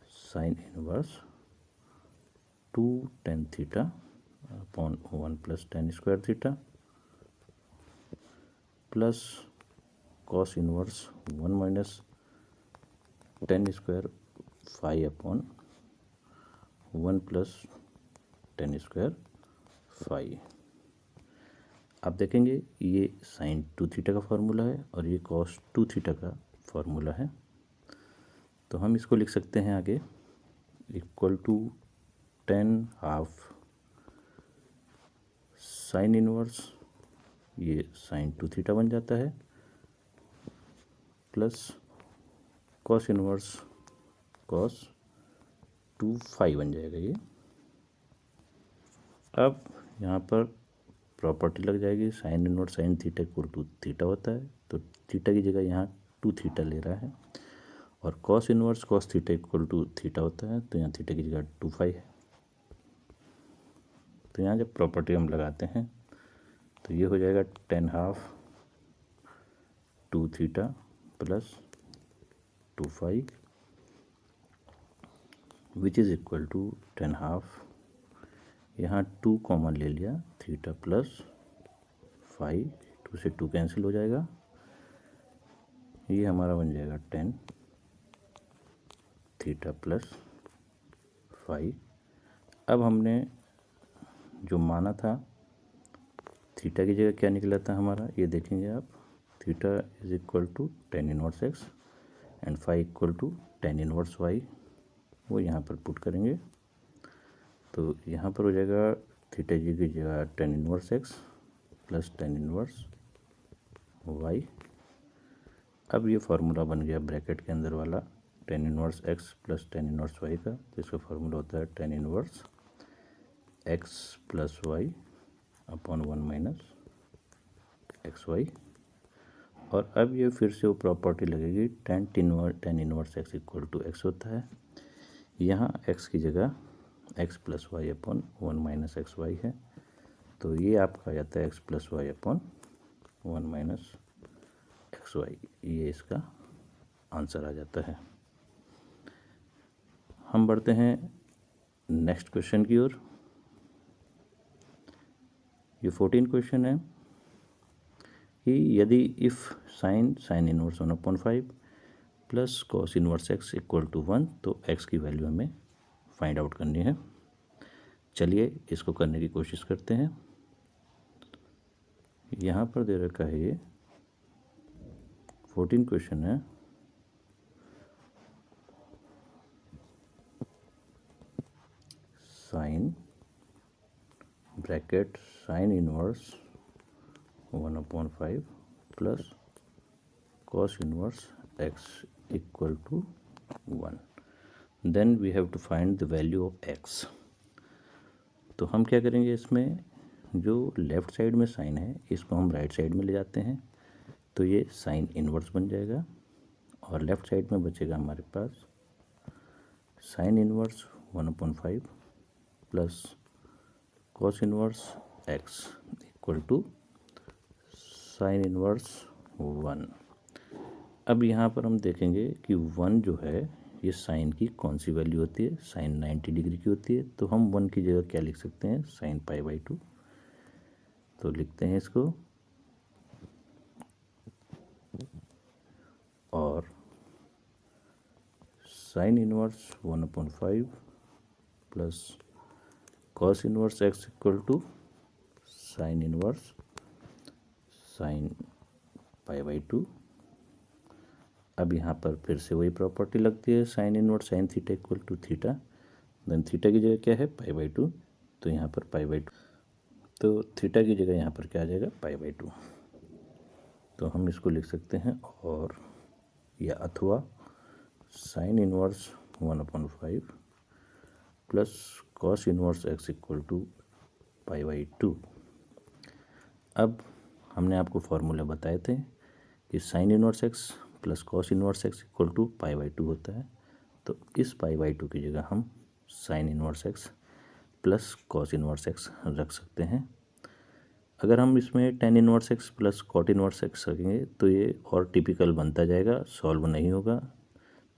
sine inverse two tan theta upon one plus tan square theta plus cos inverse one minus tan square phi upon one plus tan square phi. आप देखेंगे ये साइन टू थीटा का फार्मूला है और ये cos two theta का formula है। तो हम इसको लिख सकते हैं आगे equal to 10 half sine inverse, ये साइन 2 थीटा बन जाता है, plus cos inverse cos 2 phi बन जाएगा ये। अब यहाँ पर प्रॉपर्टी लग जाएगी, sine inverse sine theta equal to theta होता है, तो थीटा की जगह यहाँ 2 थीटा ले रहा है, और cos inverse cos theta equal to theta होता है, तो यहाँ थीटा की जगह 2 फाई है। तो यहाँ जब प्रॉपर्टी हम लगाते हैं तो ये हो जाएगा 10 half 2 theta plus 2 phi which is equal to 10 half, यहाँ 2 कॉमन ले लिया, थीटा प्लस फाई, 2 से 2 कैंसिल हो जाएगा, ये हमारा बन जाएगा 10 थीटा प्लस फाई। अब हमने जो माना था थीटा की जगह क्या निकला था हमारा, ये देखेंगे आप, theta is equal to 10 inverse x and phi equal to 10 inverse y, वो यहाँ पर पुट करेंगे, तो यहाँ पर हो जाएगा थीटा जी की जगह 10 inverse x plus 10 inverse y. अब ये फार्मूला बन गया ब्रैकेट के अंदर वाला 10 inverse x plus 10 inverse y का, तो इसका फार्मूला होता है 10 inverse x plus y upon 1 minus x y. और अब ये फिर से वो प्रॉपर्टी लगेगी, tan inverse x equal to x होता है, यहाँ एक्स की जगह x plus y upon 1 minus x y है, तो ये आपका आ जाता है x plus y upon 1 minus x y, ये इसका आंसर आ जाता है। हम बढ़ते हैं नेक्स्ट क्वेश्चन की ओर। ये 14 क्वेश्चन है कि यदि if sine inverse 1/5 plus cos inverse x equal to 1, तो एक्स की वैल्यू हमें फाइंड आउट करनी है। चलिए इसको करने की कोशिश करते हैं। यहाँ पर दे रखा है ये 14 क्वेश्चन है, sine bracket sine inverse 1/5 plus cos inverse x equal to 1, then we have to find the value of x। तो हम क्या करेंगे, इसमें जो लेफ़्ट साइड में साइन है इसको हम राइट साइड में ले जाते हैं, तो ये साइन इनवर्स बन जाएगा, और लेफ़्ट साइड में बचेगा हमारे पास sine inverse 1/5 plus cos inverse x equal to sine inverse 1। अब यहाँ पर हम देखेंगे कि 1 जो है ये साइन की कौन सी वैल्यू होती है, साइन 90 डिग्री की होती है, तो हम 1 की जगह क्या लिख सकते हैं, साइन π/2। तो लिखते हैं इसको, और sine inverse 1/5 plus cos inverse x equal to sine inverse sine π/2। अब यहाँ पर फिर से वही प्रॉपर्टी लगती है, sine inverse sine theta equal to theta, then theta की जगह क्या है π/2, तो यहाँ पर π/2, तो थीटा की जगह यहाँ पर क्या आ जाएगा π/2, तो हम इसको लिख सकते हैं, और या अथवा sine inverse 1/5 plus cos inverse x equal to π/2। अब हमने आपको फॉर्मूला बताए थे कि sine inverse x plus cos inverse x equal to π/2 होता है, तो इस π/2 की जगह हम sine inverse x plus cos inverse x रख सकते हैं। अगर हम इसमें tan inverse x plus cot inverse x रखेंगे तो ये और टिपिकल बनता जाएगा, सॉल्व नहीं होगा।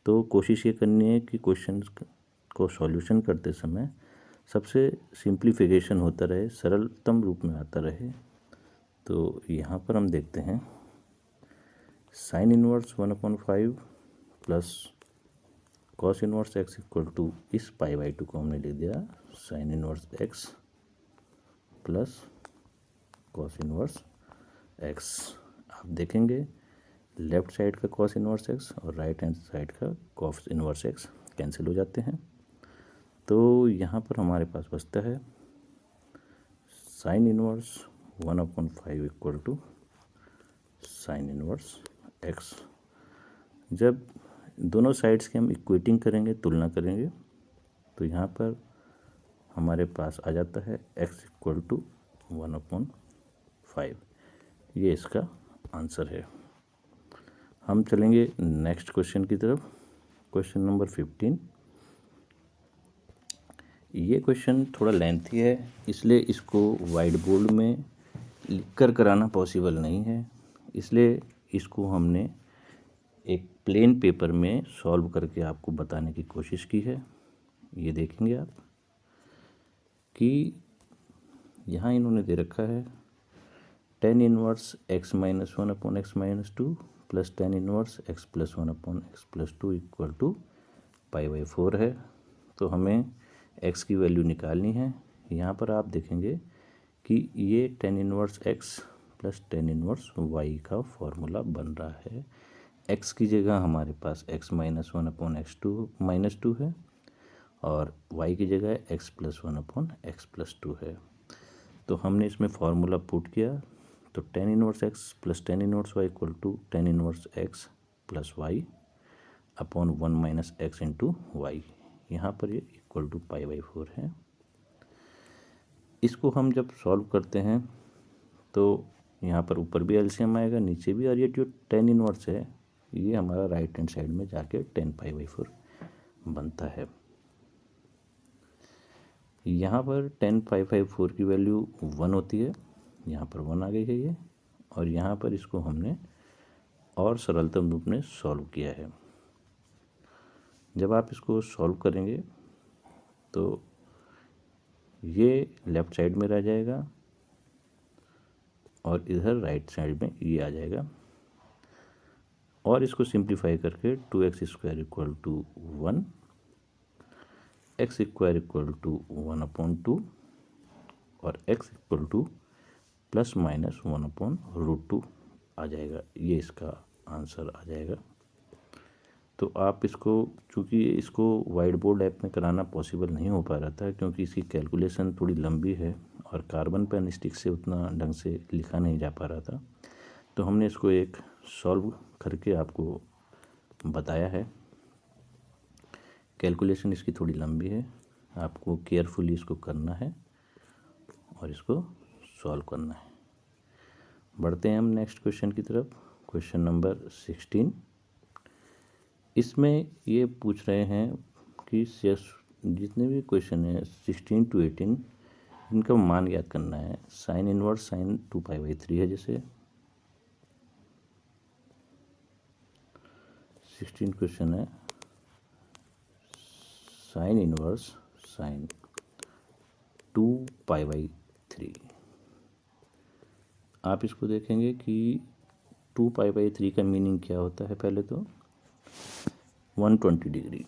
तो कोशिश ये करनी है कि क्वेश्चन को सॉल्यूशन करते समय सबसे सिंप्लीफिकेशन होता रहे, सरलतम रूप में आता रहे। तो यहाँ पर हम देखते हैं sine inverse 1/5 plus cos inverse x equal to इस π/2 को हमने लिख दिया sine inverse x plus cos inverse x। आप देखेंगे लेफ़्ट साइड का कॉस इनवर्स x और राइट हैंड साइड का कॉस इनवर्स x कैंसिल हो जाते हैं, तो यहाँ पर हमारे पास बचता है sine inverse 1/5 equal to sine inverse x. जब दोनों साइड्स के हम इक्वेटिंग करेंगे, तुलना करेंगे, तो यहाँ पर हमारे पास आ जाता है x इक्वल टू 1/5। ये इसका आंसर है। हम चलेंगे नेक्स्ट क्वेश्चन की तरफ। Question number 15। ये क्वेश्चन थोड़ा लेंथी है, इसलिए इसको वाइट बोर्ड में लिख कर कराना पॉसिबल नहीं है, इसलिए इसको हमने एक प्लेन पेपर में सॉल्व करके आपको बताने की कोशिश की है। ये देखेंगे आप कि यहाँ इन्होंने दे रखा है tan inverse x minus 1/x-2 plus tan inverse x plus 1/x+2 equal to π/4 है। तो हमें x की वैल्यू निकालनी है। यहाँ पर आप देखेंगे कि ये tan inverse x plus tan inverse y का फॉर्मूला बन रहा है। x की जगह हमारे पास x माइनस 1/x2 है और y की जगह x प्लस 1/x+2 है। तो हमने इसमें फार्मूला पुट किया, तो tan inverse x plus tan inverse y equal to tan inverse x plus y upon 1 minus x into y. यहाँ पर ये इक्वल टू π/4 है। इसको हम जब सॉल्व करते हैं तो यहाँ पर ऊपर भी एलसीएम आएगा, नीचे भी, और ये जो tan इनवर्स है ये हमारा राइट हैंड साइड में जाके tan π/4 बनता है। यहाँ पर tan π/4 की वैल्यू 1 होती है, यहाँ पर 1 आ गई है ये, और यहाँ पर इसको हमने और सरलतम रूप में सॉल्व किया है। जब आप इसको सॉल्व करेंगे तो ये लेफ़्ट साइड में रह जाएगा और इधर राइट साइड में ये आ जाएगा, और इसको सिंप्लीफाई करके 2x² equal to 1, x² equal to 1/2 और x equal two plus minus 1/√2 आ जाएगा। ये इसका आंसर आ जाएगा। तो आप इसको, चूँकि इसको वाइट बोर्ड ऐप में कराना पॉसिबल नहीं हो पा रहा था क्योंकि इसकी कैलकुलेशन थोड़ी लंबी है और कार्बन पेन स्टिक से उतना ढंग से लिखा नहीं जा पा रहा था, तो हमने इसको एक सॉल्व करके आपको बताया है। कैलकुलेशन इसकी थोड़ी लंबी है, आपको केयरफुली इसको करना है और इसको सॉल्व करना है। बढ़ते हैं हम नेक्स्ट क्वेश्चन की तरफ। Question number 16। इसमें ये पूछ रहे हैं कि जितने भी क्वेश्चन हैं 16 to 18, इनका मान ज्ञात करना है। साइन इनवर्स साइन 2π/3 है, जैसे 16 क्वेश्चन है साइन इनवर्स साइन 2π/3। आप इसको देखेंगे कि 2π/3 का मीनिंग क्या होता है। पहले तो 120 डिग्री।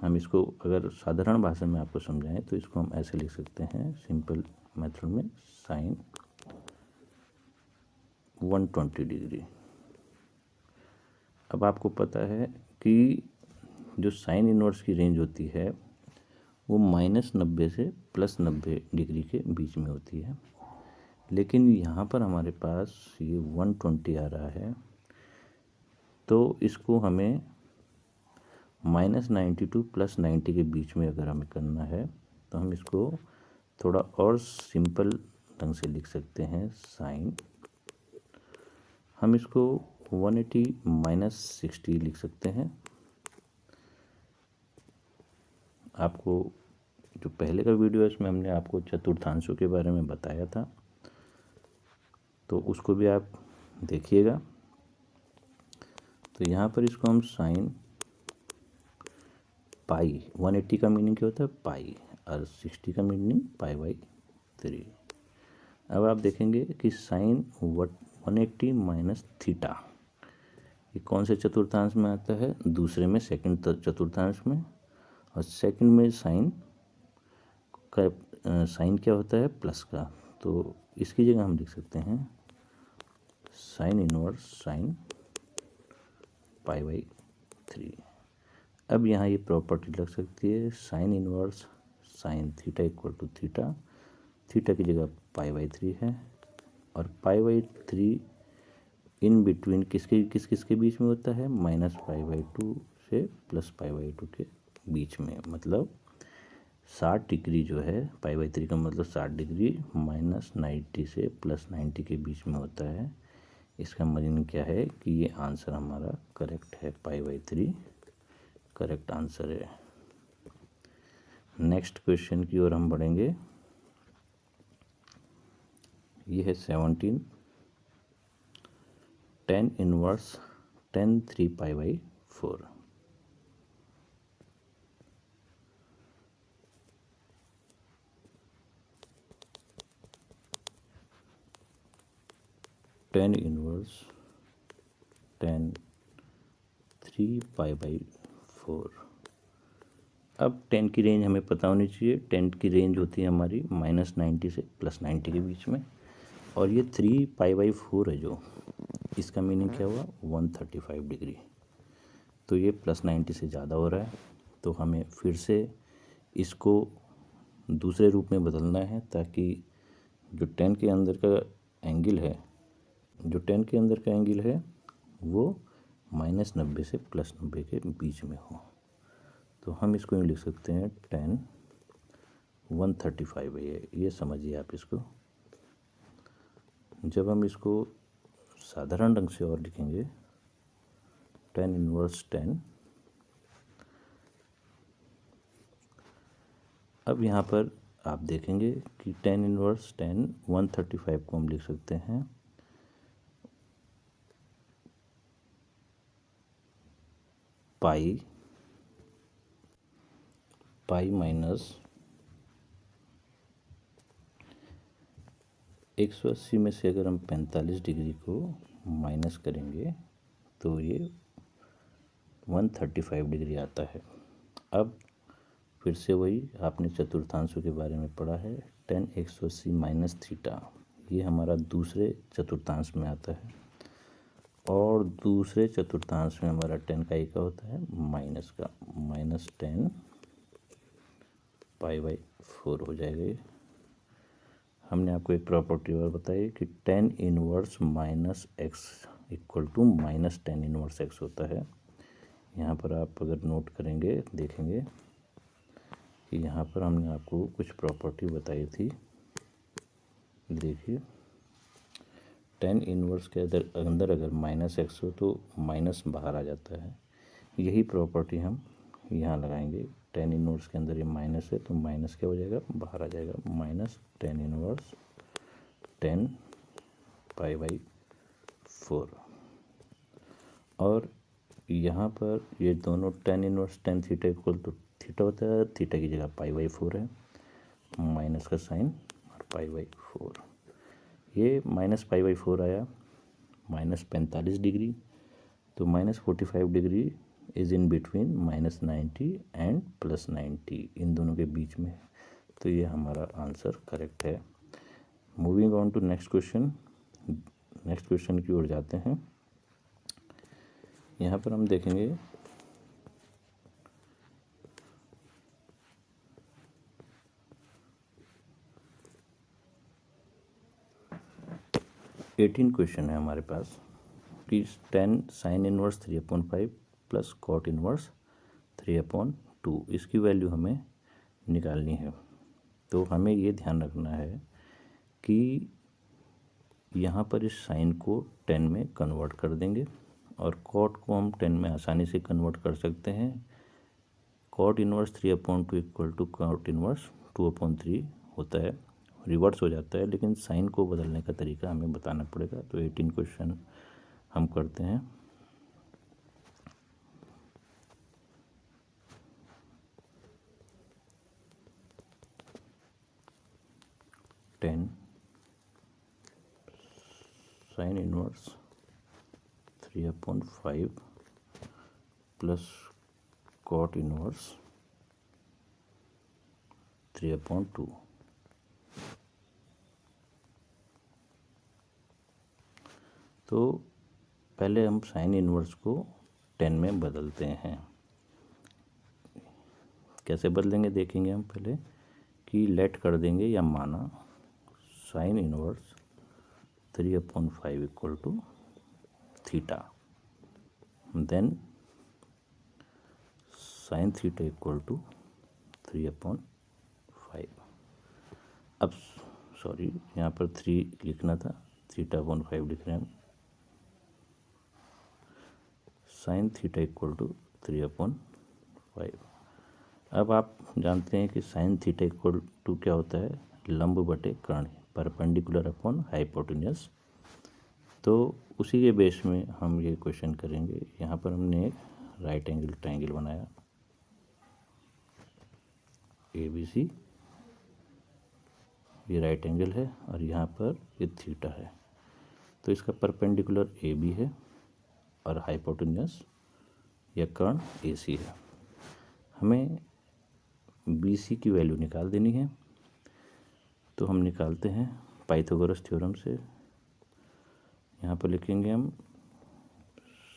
हम इसको अगर साधारण भाषा में आपको समझाएं तो इसको हम ऐसे लिख सकते हैं सिंपल मेथड में, साइन 120 डिग्री। अब आपको पता है कि जो साइन इनवर्स की रेंज होती है वो -90 से +90 डिग्री के बीच में होती है, लेकिन यहाँ पर हमारे पास ये 120 आ रहा है, तो इसको हमें -90 to +90 के बीच में अगर हमें करना है तो हम इसको थोड़ा और सिंपल ढंग से लिख सकते हैं। साइन, हम इसको 180 - 60 लिख सकते हैं। आपको जो पहले का वीडियो है इसमें हमने आपको चतुर्थांशों के बारे में बताया था, तो उसको भी आप देखिएगा। तो यहाँ पर इसको हम साइन पाई, 180 का मीनिंग क्या होता है पाई, और 60 का मीनिंग π/3। अब आप देखेंगे कि साइन 180 माइनस थीटा, ये कौन से चतुर्थांश में आता है, दूसरे में, सेकंड चतुर्थांश में, और सेकंड में साइन का साइन क्या होता है प्लस का, तो इसकी जगह हम लिख सकते हैं साइन इनवर्स साइन π/3। अब यहाँ ये प्रॉपर्टी लग सकती है, sine inverse sine theta equal to theta, theta की जगह π/3 है, और π/3 इन बिटवीन किसके बीच में होता है, -π/2 से +π/2 के बीच में। मतलब 60 डिग्री जो है, π/3 का मतलब 60 डिग्री -90 से +90 के बीच में होता है। इसका मतलब क्या है कि ये आंसर हमारा करेक्ट है, π/3 करेक्ट आंसर है। नेक्स्ट क्वेश्चन की ओर हम बढ़ेंगे। ये है 17, tan inverse tan 3π/4। tan inverse tan 3π/4। अब tan की रेंज हमें पता होनी चाहिए। tan की रेंज होती है हमारी -90 से +90 के बीच में, और ये 3π/4 है जो, इसका मीनिंग क्या हुआ, 135 डिग्री। तो ये +90 से ज़्यादा हो रहा है, तो हमें फिर से इसको दूसरे रूप में बदलना है, ताकि जो tan के अंदर का एंगल है, वो -90 से +90 के बीच में हो। तो हम इसको यूँ लिख सकते हैं, tan 135 है ये समझिए आप इसको। जब हम इसको साधारण ढंग से और लिखेंगे, tan इनवर्स tan, अब यहाँ पर आप देखेंगे कि tan इनवर्स tan 135 को हम लिख सकते हैं पाई माइनस 180 में से अगर हम 45 डिग्री को माइनस करेंगे तो ये 135 डिग्री आता है। अब फिर से वही आपने चतुर्थांशों के बारे में पढ़ा है, tan 180 माइनस थीटा, ये हमारा दूसरे चतुर्थांश में आता है, और दूसरे चतुर्थांश में हमारा tan का एक होता है माइनस का, -tan π/4 हो जाएगा। हमने आपको एक प्रॉपर्टी और बताई कि tan inverse -x equal to -tan inverse x होता है। यहाँ पर आप अगर नोट करेंगे, देखेंगे कि यहाँ पर हमने आपको कुछ प्रॉपर्टी बताई थी। देखिए, tan इनवर्स के अंदर अगर -x हो तो माइनस बाहर आ जाता है। यही प्रॉपर्टी हम यहाँ लगाएंगे। tan इनवर्स के अंदर ये माइनस है, तो माइनस क्या हो जाएगा, बाहर आ जाएगा, -tan इनवर्स tan π/4। और यहाँ पर ये दोनों tan inverse tan theta equal to theta होता है, थीटा की जगह π/4 है, माइनस का साइन और π/4। ये -π/4 आया, -45 डिग्री, तो -45 degree is in between -90 and +90, इन दोनों के बीच में। तो ये हमारा आंसर करेक्ट है। Moving on to next question. Next question की ओर जाते हैं। यहाँ पर हम देखेंगे एटीन क्वेश्चन है हमारे पास कि tan sine inverse 3/5 plus cot inverse 3/2, इसकी वैल्यू हमें निकालनी है। तो हमें ये ध्यान रखना है कि यहाँ पर इस साइन को tan में कन्वर्ट कर देंगे, और कॉट को हम tan में आसानी से कन्वर्ट कर सकते हैं। Cot inverse 3/2 equal to cot inverse 2/3 होता है, रिवर्स हो जाता है, लेकिन साइन को बदलने का तरीका हमें बताना पड़ेगा। तो 18 क्वेश्चन हम करते हैं। tan sine inverse 3/5 plus cot inverse 3/2। तो पहले हम साइन इनवर्स को tan में बदलते हैं। कैसे बदलेंगे देखेंगे हम पहले। कि लेट कर देंगे या माना sine inverse 3/5 equal to theta, then sine theta equal to 3/5। अब सॉरी, यहाँ पर 3 लिखना था, θ/5 लिख रहे हैं हम। Sine theta equal to 3/5। अब आप जानते हैं कि साइन थीटा इक्वल टू क्या होता है, लंब बटे कर्ण, परपेंडिकुलर अपॉन हाइपोटेन्यूस। तो उसी के बेस में हम ये क्वेश्चन करेंगे। यहाँ पर हमने एक राइट एंगल ट्रायंगल बनाया ABC, ये राइट एंगल है और यहाँ पर ये थीटा है। तो इसका परपेंडिकुलर AB है और हाइपोटेन्यूस या कर्ण AC है। हमें BC की वैल्यू निकाल देनी है, तो हम निकालते हैं पाइथागोरस थ्योरम से। यहाँ पर लिखेंगे हम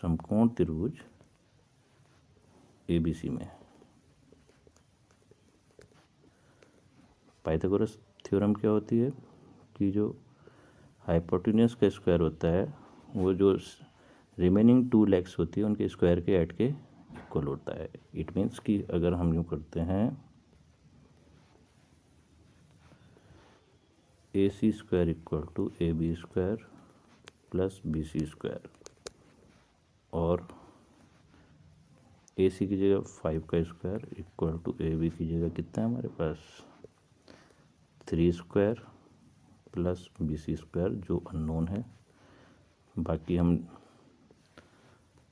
समकोण त्रिभुज ABC में। पाइथागोरस थ्योरम क्या होती है कि जो हाइपोटेन्यूस का स्क्वायर होता है वो जो रिमेनिंग 2 लेग्स होती है उनके स्क्वायर के ऐड के इक्वल होता है। इट मीन्स कि अगर हम यूँ करते हैं AC square equal to AB square plus BC square, और AC की जगह 5 का स्क्वायर इक्वल टू AB की जगह कितना है हमारे पास 3 स्क्वायर प्लस BC स्क्वायर जो अननोन है। बाकी हम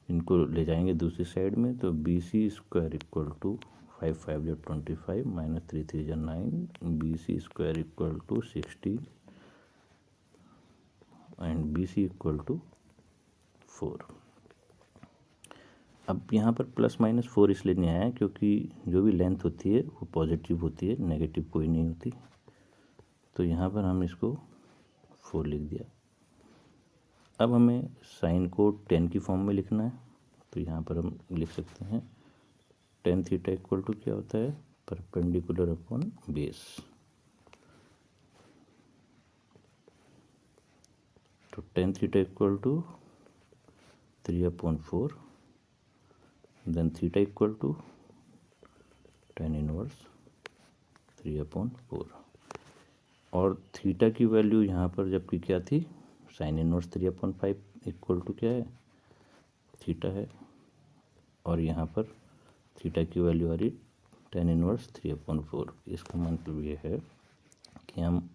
इनको ले जाएंगे दूसरी साइड में, तो BC स्क्वायर इक्वल टू 5 5 जो 25 माइनस 3 3 जो 9, BC square equal to 60 and BC equal to 4। अब यहाँ पर प्लस माइनस 4 इसलिए नहीं आया क्योंकि जो भी लेंथ होती है वो पॉजिटिव होती है, नेगेटिव कोई नहीं होती। तो यहाँ पर हम इसको 4 लिख दिया। अब हमें साइन को 10 की फॉर्म में लिखना है, तो यहाँ पर हम लिख सकते हैं tan थीटा इक्वल टू क्या होता है, परपेंडिकुलर अपॉन बेस। तो tan theta equal to 3/4, then theta equal to tan inverse 3/4। और थीटा की वैल्यू यहाँ पर जबकि क्या थी, साइन इनवर्स 3/5 इक्वल टू क्या है, थीटा है, और यहाँ पर थीटा की वैल्यू आ रही tan इनवर्स 3/4। इसका मतलब ये है कि हम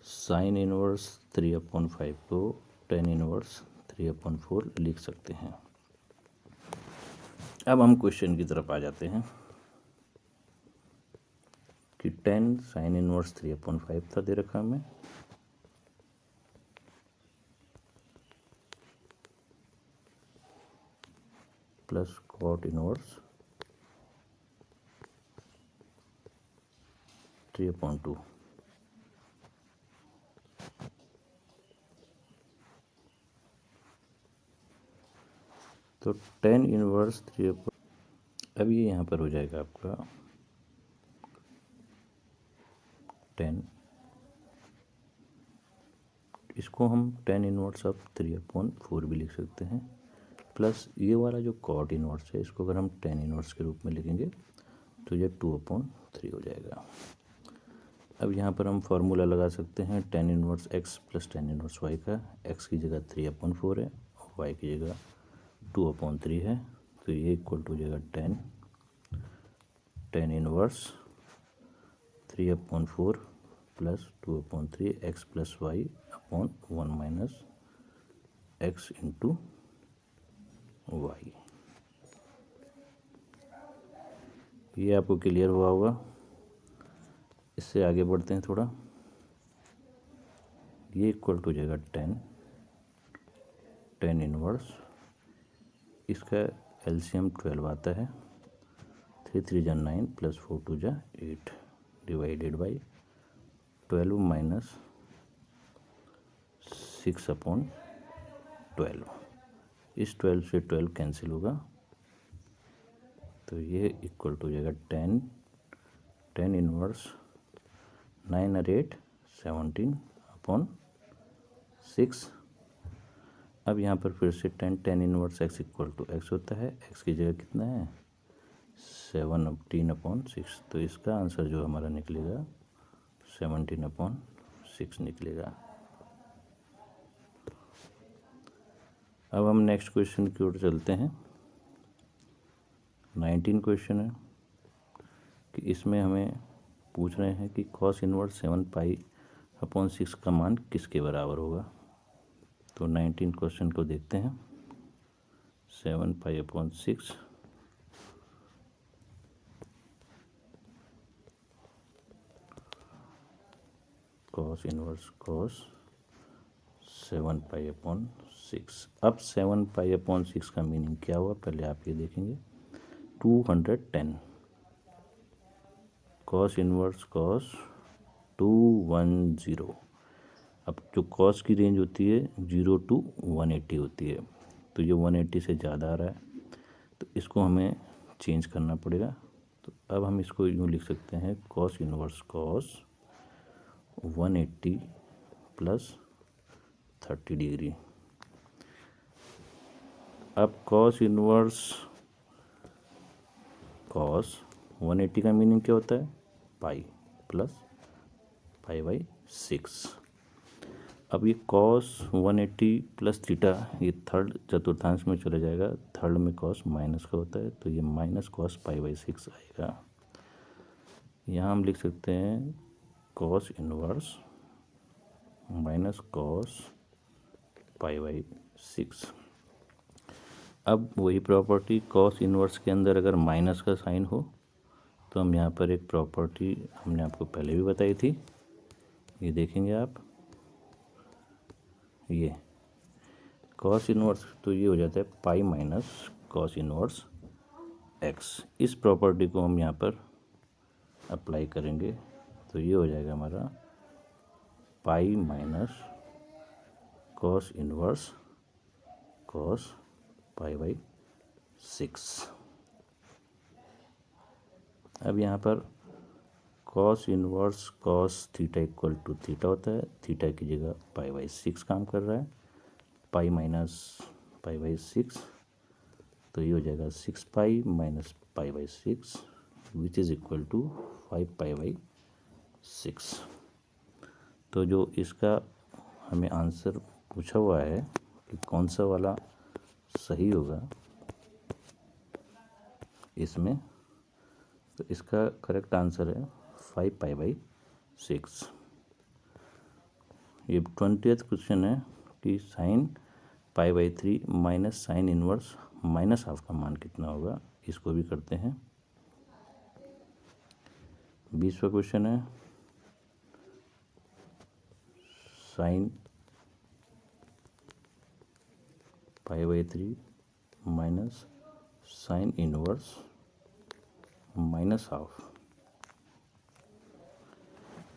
साइन इनवर्स 3/5 को tan इनवर्स 3/4 लिख सकते हैं। अब हम क्वेश्चन की तरफ आ जाते हैं कि tan साइन इनवर्स 3/5 था दे रखा हमें, प्लस कॉट इनवर्स 3/2। तो tan इनवर्स 3। अब ये यहाँ पर हो जाएगा आपका 10, इसको हम tan इनवर्स ऑफ 3/4 भी लिख सकते हैं, प्लस ये वाला जो कॉट इनवर्स है इसको अगर हम tan इनवर्स के रूप में लिखेंगे तो ये 2/3 हो जाएगा। अब यहाँ पर हम फार्मूला लगा सकते हैं tan inverse x plus tan inverse y का। x की जगह 3/4 है और y की जगह 2/3 है, तो ये इक्वल टू हो जाएगा tan inverse 3/4 plus 2/3 x plus y upon 1 minus x into y. ये आपको क्लियर हुआ होगा। इससे आगे बढ़ते हैं थोड़ा। ये इक्वल टू हो जाएगा tan इनवर्स, इसका एलसीएम 12 आता है, 3 3 जा 9 प्लस 4 2 जा 8 डिवाइडेड बाई 12 माइनस 6/12। इस 12 से 12 कैंसिल होगा, तो ये इक्वल टू हो जाएगा tan इनवर्स 9 और 8 17/6। अब यहाँ पर फिर से tan inverse x equal to x होता है, x की जगह कितना है 17/6, तो इसका आंसर जो हमारा निकलेगा 17/6 निकलेगा। अब हम नेक्स्ट क्वेश्चन की ओर चलते हैं। 19 क्वेश्चन है कि इसमें हमें पूछ रहे हैं कि cos इनवर्स 7π/6 का मान किसके बराबर होगा। तो 19 क्वेश्चन को देखते हैं। 7π/6 cos इनवर्स cos 7π/6। अब 7π/6 का मीनिंग क्या हुआ पहले आप ये देखेंगे। 210 cos इनवर्स cos 210। अब जो cos की रेंज होती है 0 to 180 होती है, तो ये 180 से ज़्यादा आ रहा है, तो इसको हमें चेंज करना पड़ेगा। तो अब हम इसको यूँ लिख सकते हैं cos inverse cos 180 plus 30 degree. अब cos इनवर्स cos 180 का मीनिंग क्या होता है पाई प्लस π/6। अब ये cos 180 प्लस थीटा ये थर्ड चतुर्थांश में चला जाएगा, थर्ड में cos माइनस का होता है, तो ये माइनस cos π/6 आएगा। यहाँ हम लिख सकते हैं cos इनवर्स माइनस cos π/6। अब वही प्रॉपर्टी cos इनवर्स के अंदर अगर माइनस का साइन हो तो हम यहाँ पर एक प्रॉपर्टी हमने आपको पहले भी बताई थी, ये देखेंगे आप, ये cos इनवर्स, तो ये हो जाता है पाई माइनस cos इनवर्स x। इस प्रॉपर्टी को हम यहाँ पर अप्लाई करेंगे तो ये हो जाएगा हमारा pi minus cos inverse cos π/6। अब यहाँ पर cos inverse cos theta equal to theta होता है, थीटा की जगह π/6 काम कर रहा है, पाई माइनस π/6, तो ये हो जाएगा 6π minus π/6 which is equal to 5π/6। तो जो इसका हमें आंसर पूछा हुआ है कि कौन सा वाला सही होगा इसमें, तो इसका करेक्ट आंसर है 5π/6। ये 20th क्वेश्चन है कि sine π/3 minus sine inverse minus half का मान कितना होगा, इसको भी करते हैं। 20वां क्वेश्चन है sine π/3 minus sine inverse minus half.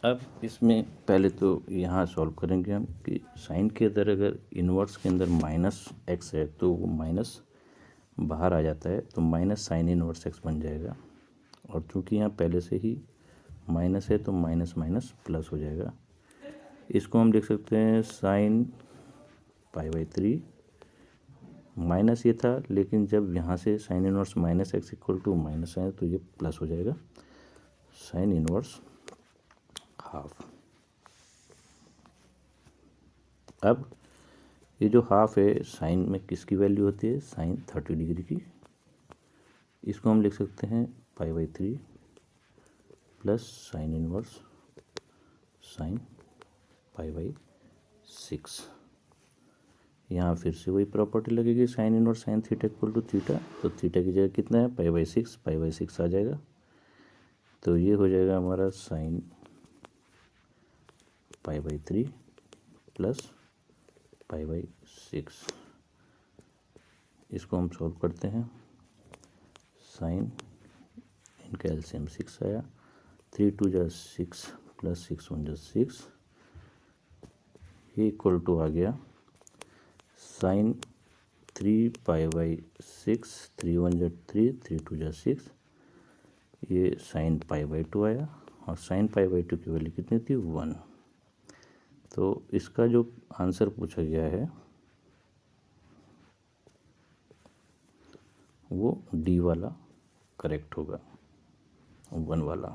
अब इसमें पहले तो यहाँ सॉल्व करेंगे हम कि साइन के अंदर अगर इनवर्स के अंदर माइनस एक्स है तो वो माइनस बाहर आ जाता है, तो माइनस साइन इनवर्स एक्स बन जाएगा, और चूंकि यहाँ पहले से ही माइनस है तो माइनस माइनस प्लस हो जाएगा। इसको हम लिख सकते हैं साइन π/3 माइनस ये था, लेकिन जब यहाँ से sine inverse minus x equal to minus है तो ये प्लस हो जाएगा साइन इनवर्स हाफ। अब ये जो हाफ है साइन में किसकी वैल्यू होती है साइन 30 डिग्री की, इसको हम लिख सकते हैं π/3 प्लस साइन इनवर्स साइन π/6। यहाँ फिर से वही प्रॉपर्टी लगेगी sine inverse sine theta equal to theta, तो थीटा की जगह कितना है π/6 आ जाएगा, तो ये हो जाएगा हमारा साइन π/3 प्लस π/6। इसको हम सॉल्व करते हैं। साइन इनका एलसीएम 6 आया, 3 2 जा 6 प्लस 6 1 जा 6, ये इक्वल टू आ गया साइन 3π/6, 3 1 जा 3 3 2 जा 6, ये साइन π/2 आया, और साइन पाई बाई 2 की वैल्यू कितनी थी 1। तो इसका जो आंसर पूछा गया है वो डी वाला करेक्ट होगा, 1 वाला।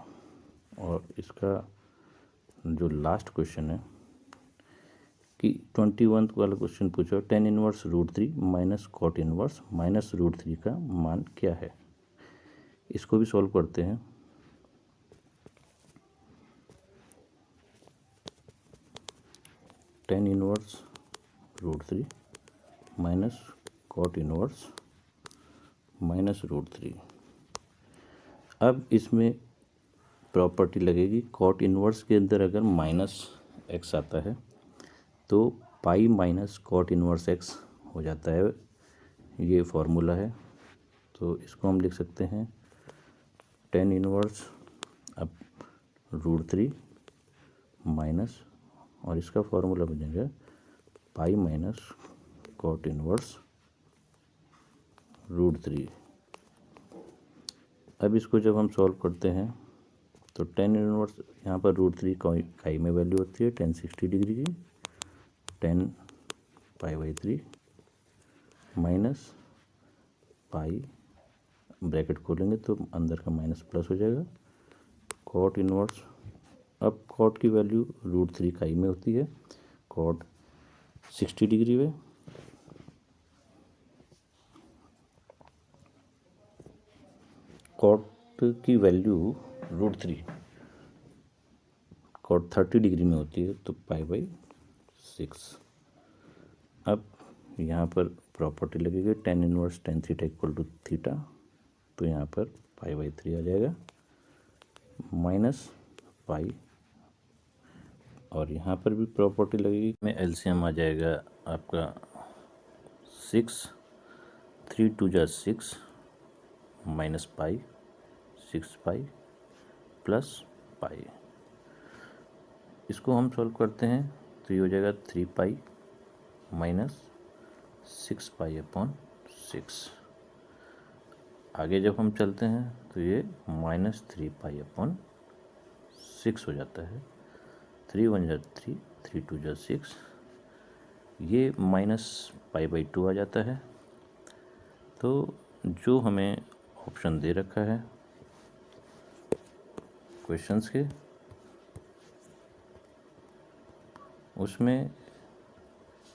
और इसका जो लास्ट क्वेश्चन है कि 21 वाला क्वेश्चन पूछा, tan inverse √3 minus cot inverse minus √3 का मान क्या है। इसको भी सॉल्व करते हैं। tan inverse √3 minus cot inverse minus √3। अब इसमें प्रॉपर्टी लगेगी, कॉट इनवर्स के अंदर अगर माइनस एक्स आता है तो pi minus cot inverse x हो जाता है, ये फॉर्मूला है। तो इसको हम लिख सकते हैं tan इनवर्स अब √3 माइनस, और इसका फॉर्मूला बनेगा पाई माइनस कॉट इनवर्स √3। अब इसको जब हम सॉल्व करते हैं तो tan इनवर्स यहाँ पर √3 काई में वैल्यू होती है tan 60 डिग्री की, tan pi by 3 minus pi, bracket खोलेंगे तो अंदर का माइनस प्लस हो जाएगा, कॉट इनवर्स। अब कॉट की वैल्यू √3 काई में होती है, कॉट 60 डिग्री में, कॉट की वैल्यू √3 कॉट 30 डिग्री में होती है तो पाई बाई 6। अब यहाँ पर प्रॉपर्टी लगेगी tan inverse tan theta equal to theta, तो यहाँ पर पाई बाई 3 आ जाएगा माइनस पाई, और यहाँ पर भी प्रॉपर्टी लगेगी में एलसीएम आ जाएगा आपका 6, 3 2 जा 6 minus pi, 6 pi plus pi. इसको हम सॉल्व करते हैं तो ये हो जाएगा 3 पाई माइनस 6 पाई अपॉन 6। आगे जब हम चलते हैं तो ये माइनस 3 पाई अपॉन 6 हो जाता है, 3 1 जा 3, 3 2 जा 6, ये माइनस पाई बाई 2 आ जाता है। तो जो हमें ऑप्शन दे रखा है क्वेश्चंस के, उसमें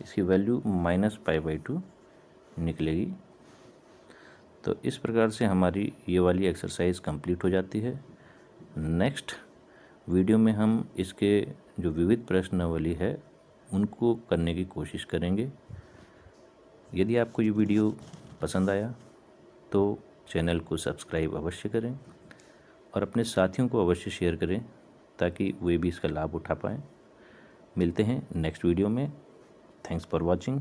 इसकी वैल्यू माइनस पाई बाई 2 निकलेगी। तो इस प्रकार से हमारी ये वाली एक्सरसाइज कंप्लीट हो जाती है। नेक्स्ट वीडियो में हम इसके जो विविध प्रश्नावली है उनको करने की कोशिश करेंगे। यदि आपको ये वीडियो पसंद आया तो चैनल को सब्सक्राइब अवश्य करें और अपने साथियों को अवश्य शेयर करें ताकि वे भी इसका लाभ उठा पाएँ। मिलते हैं नेक्स्ट वीडियो में। Thanks for watching.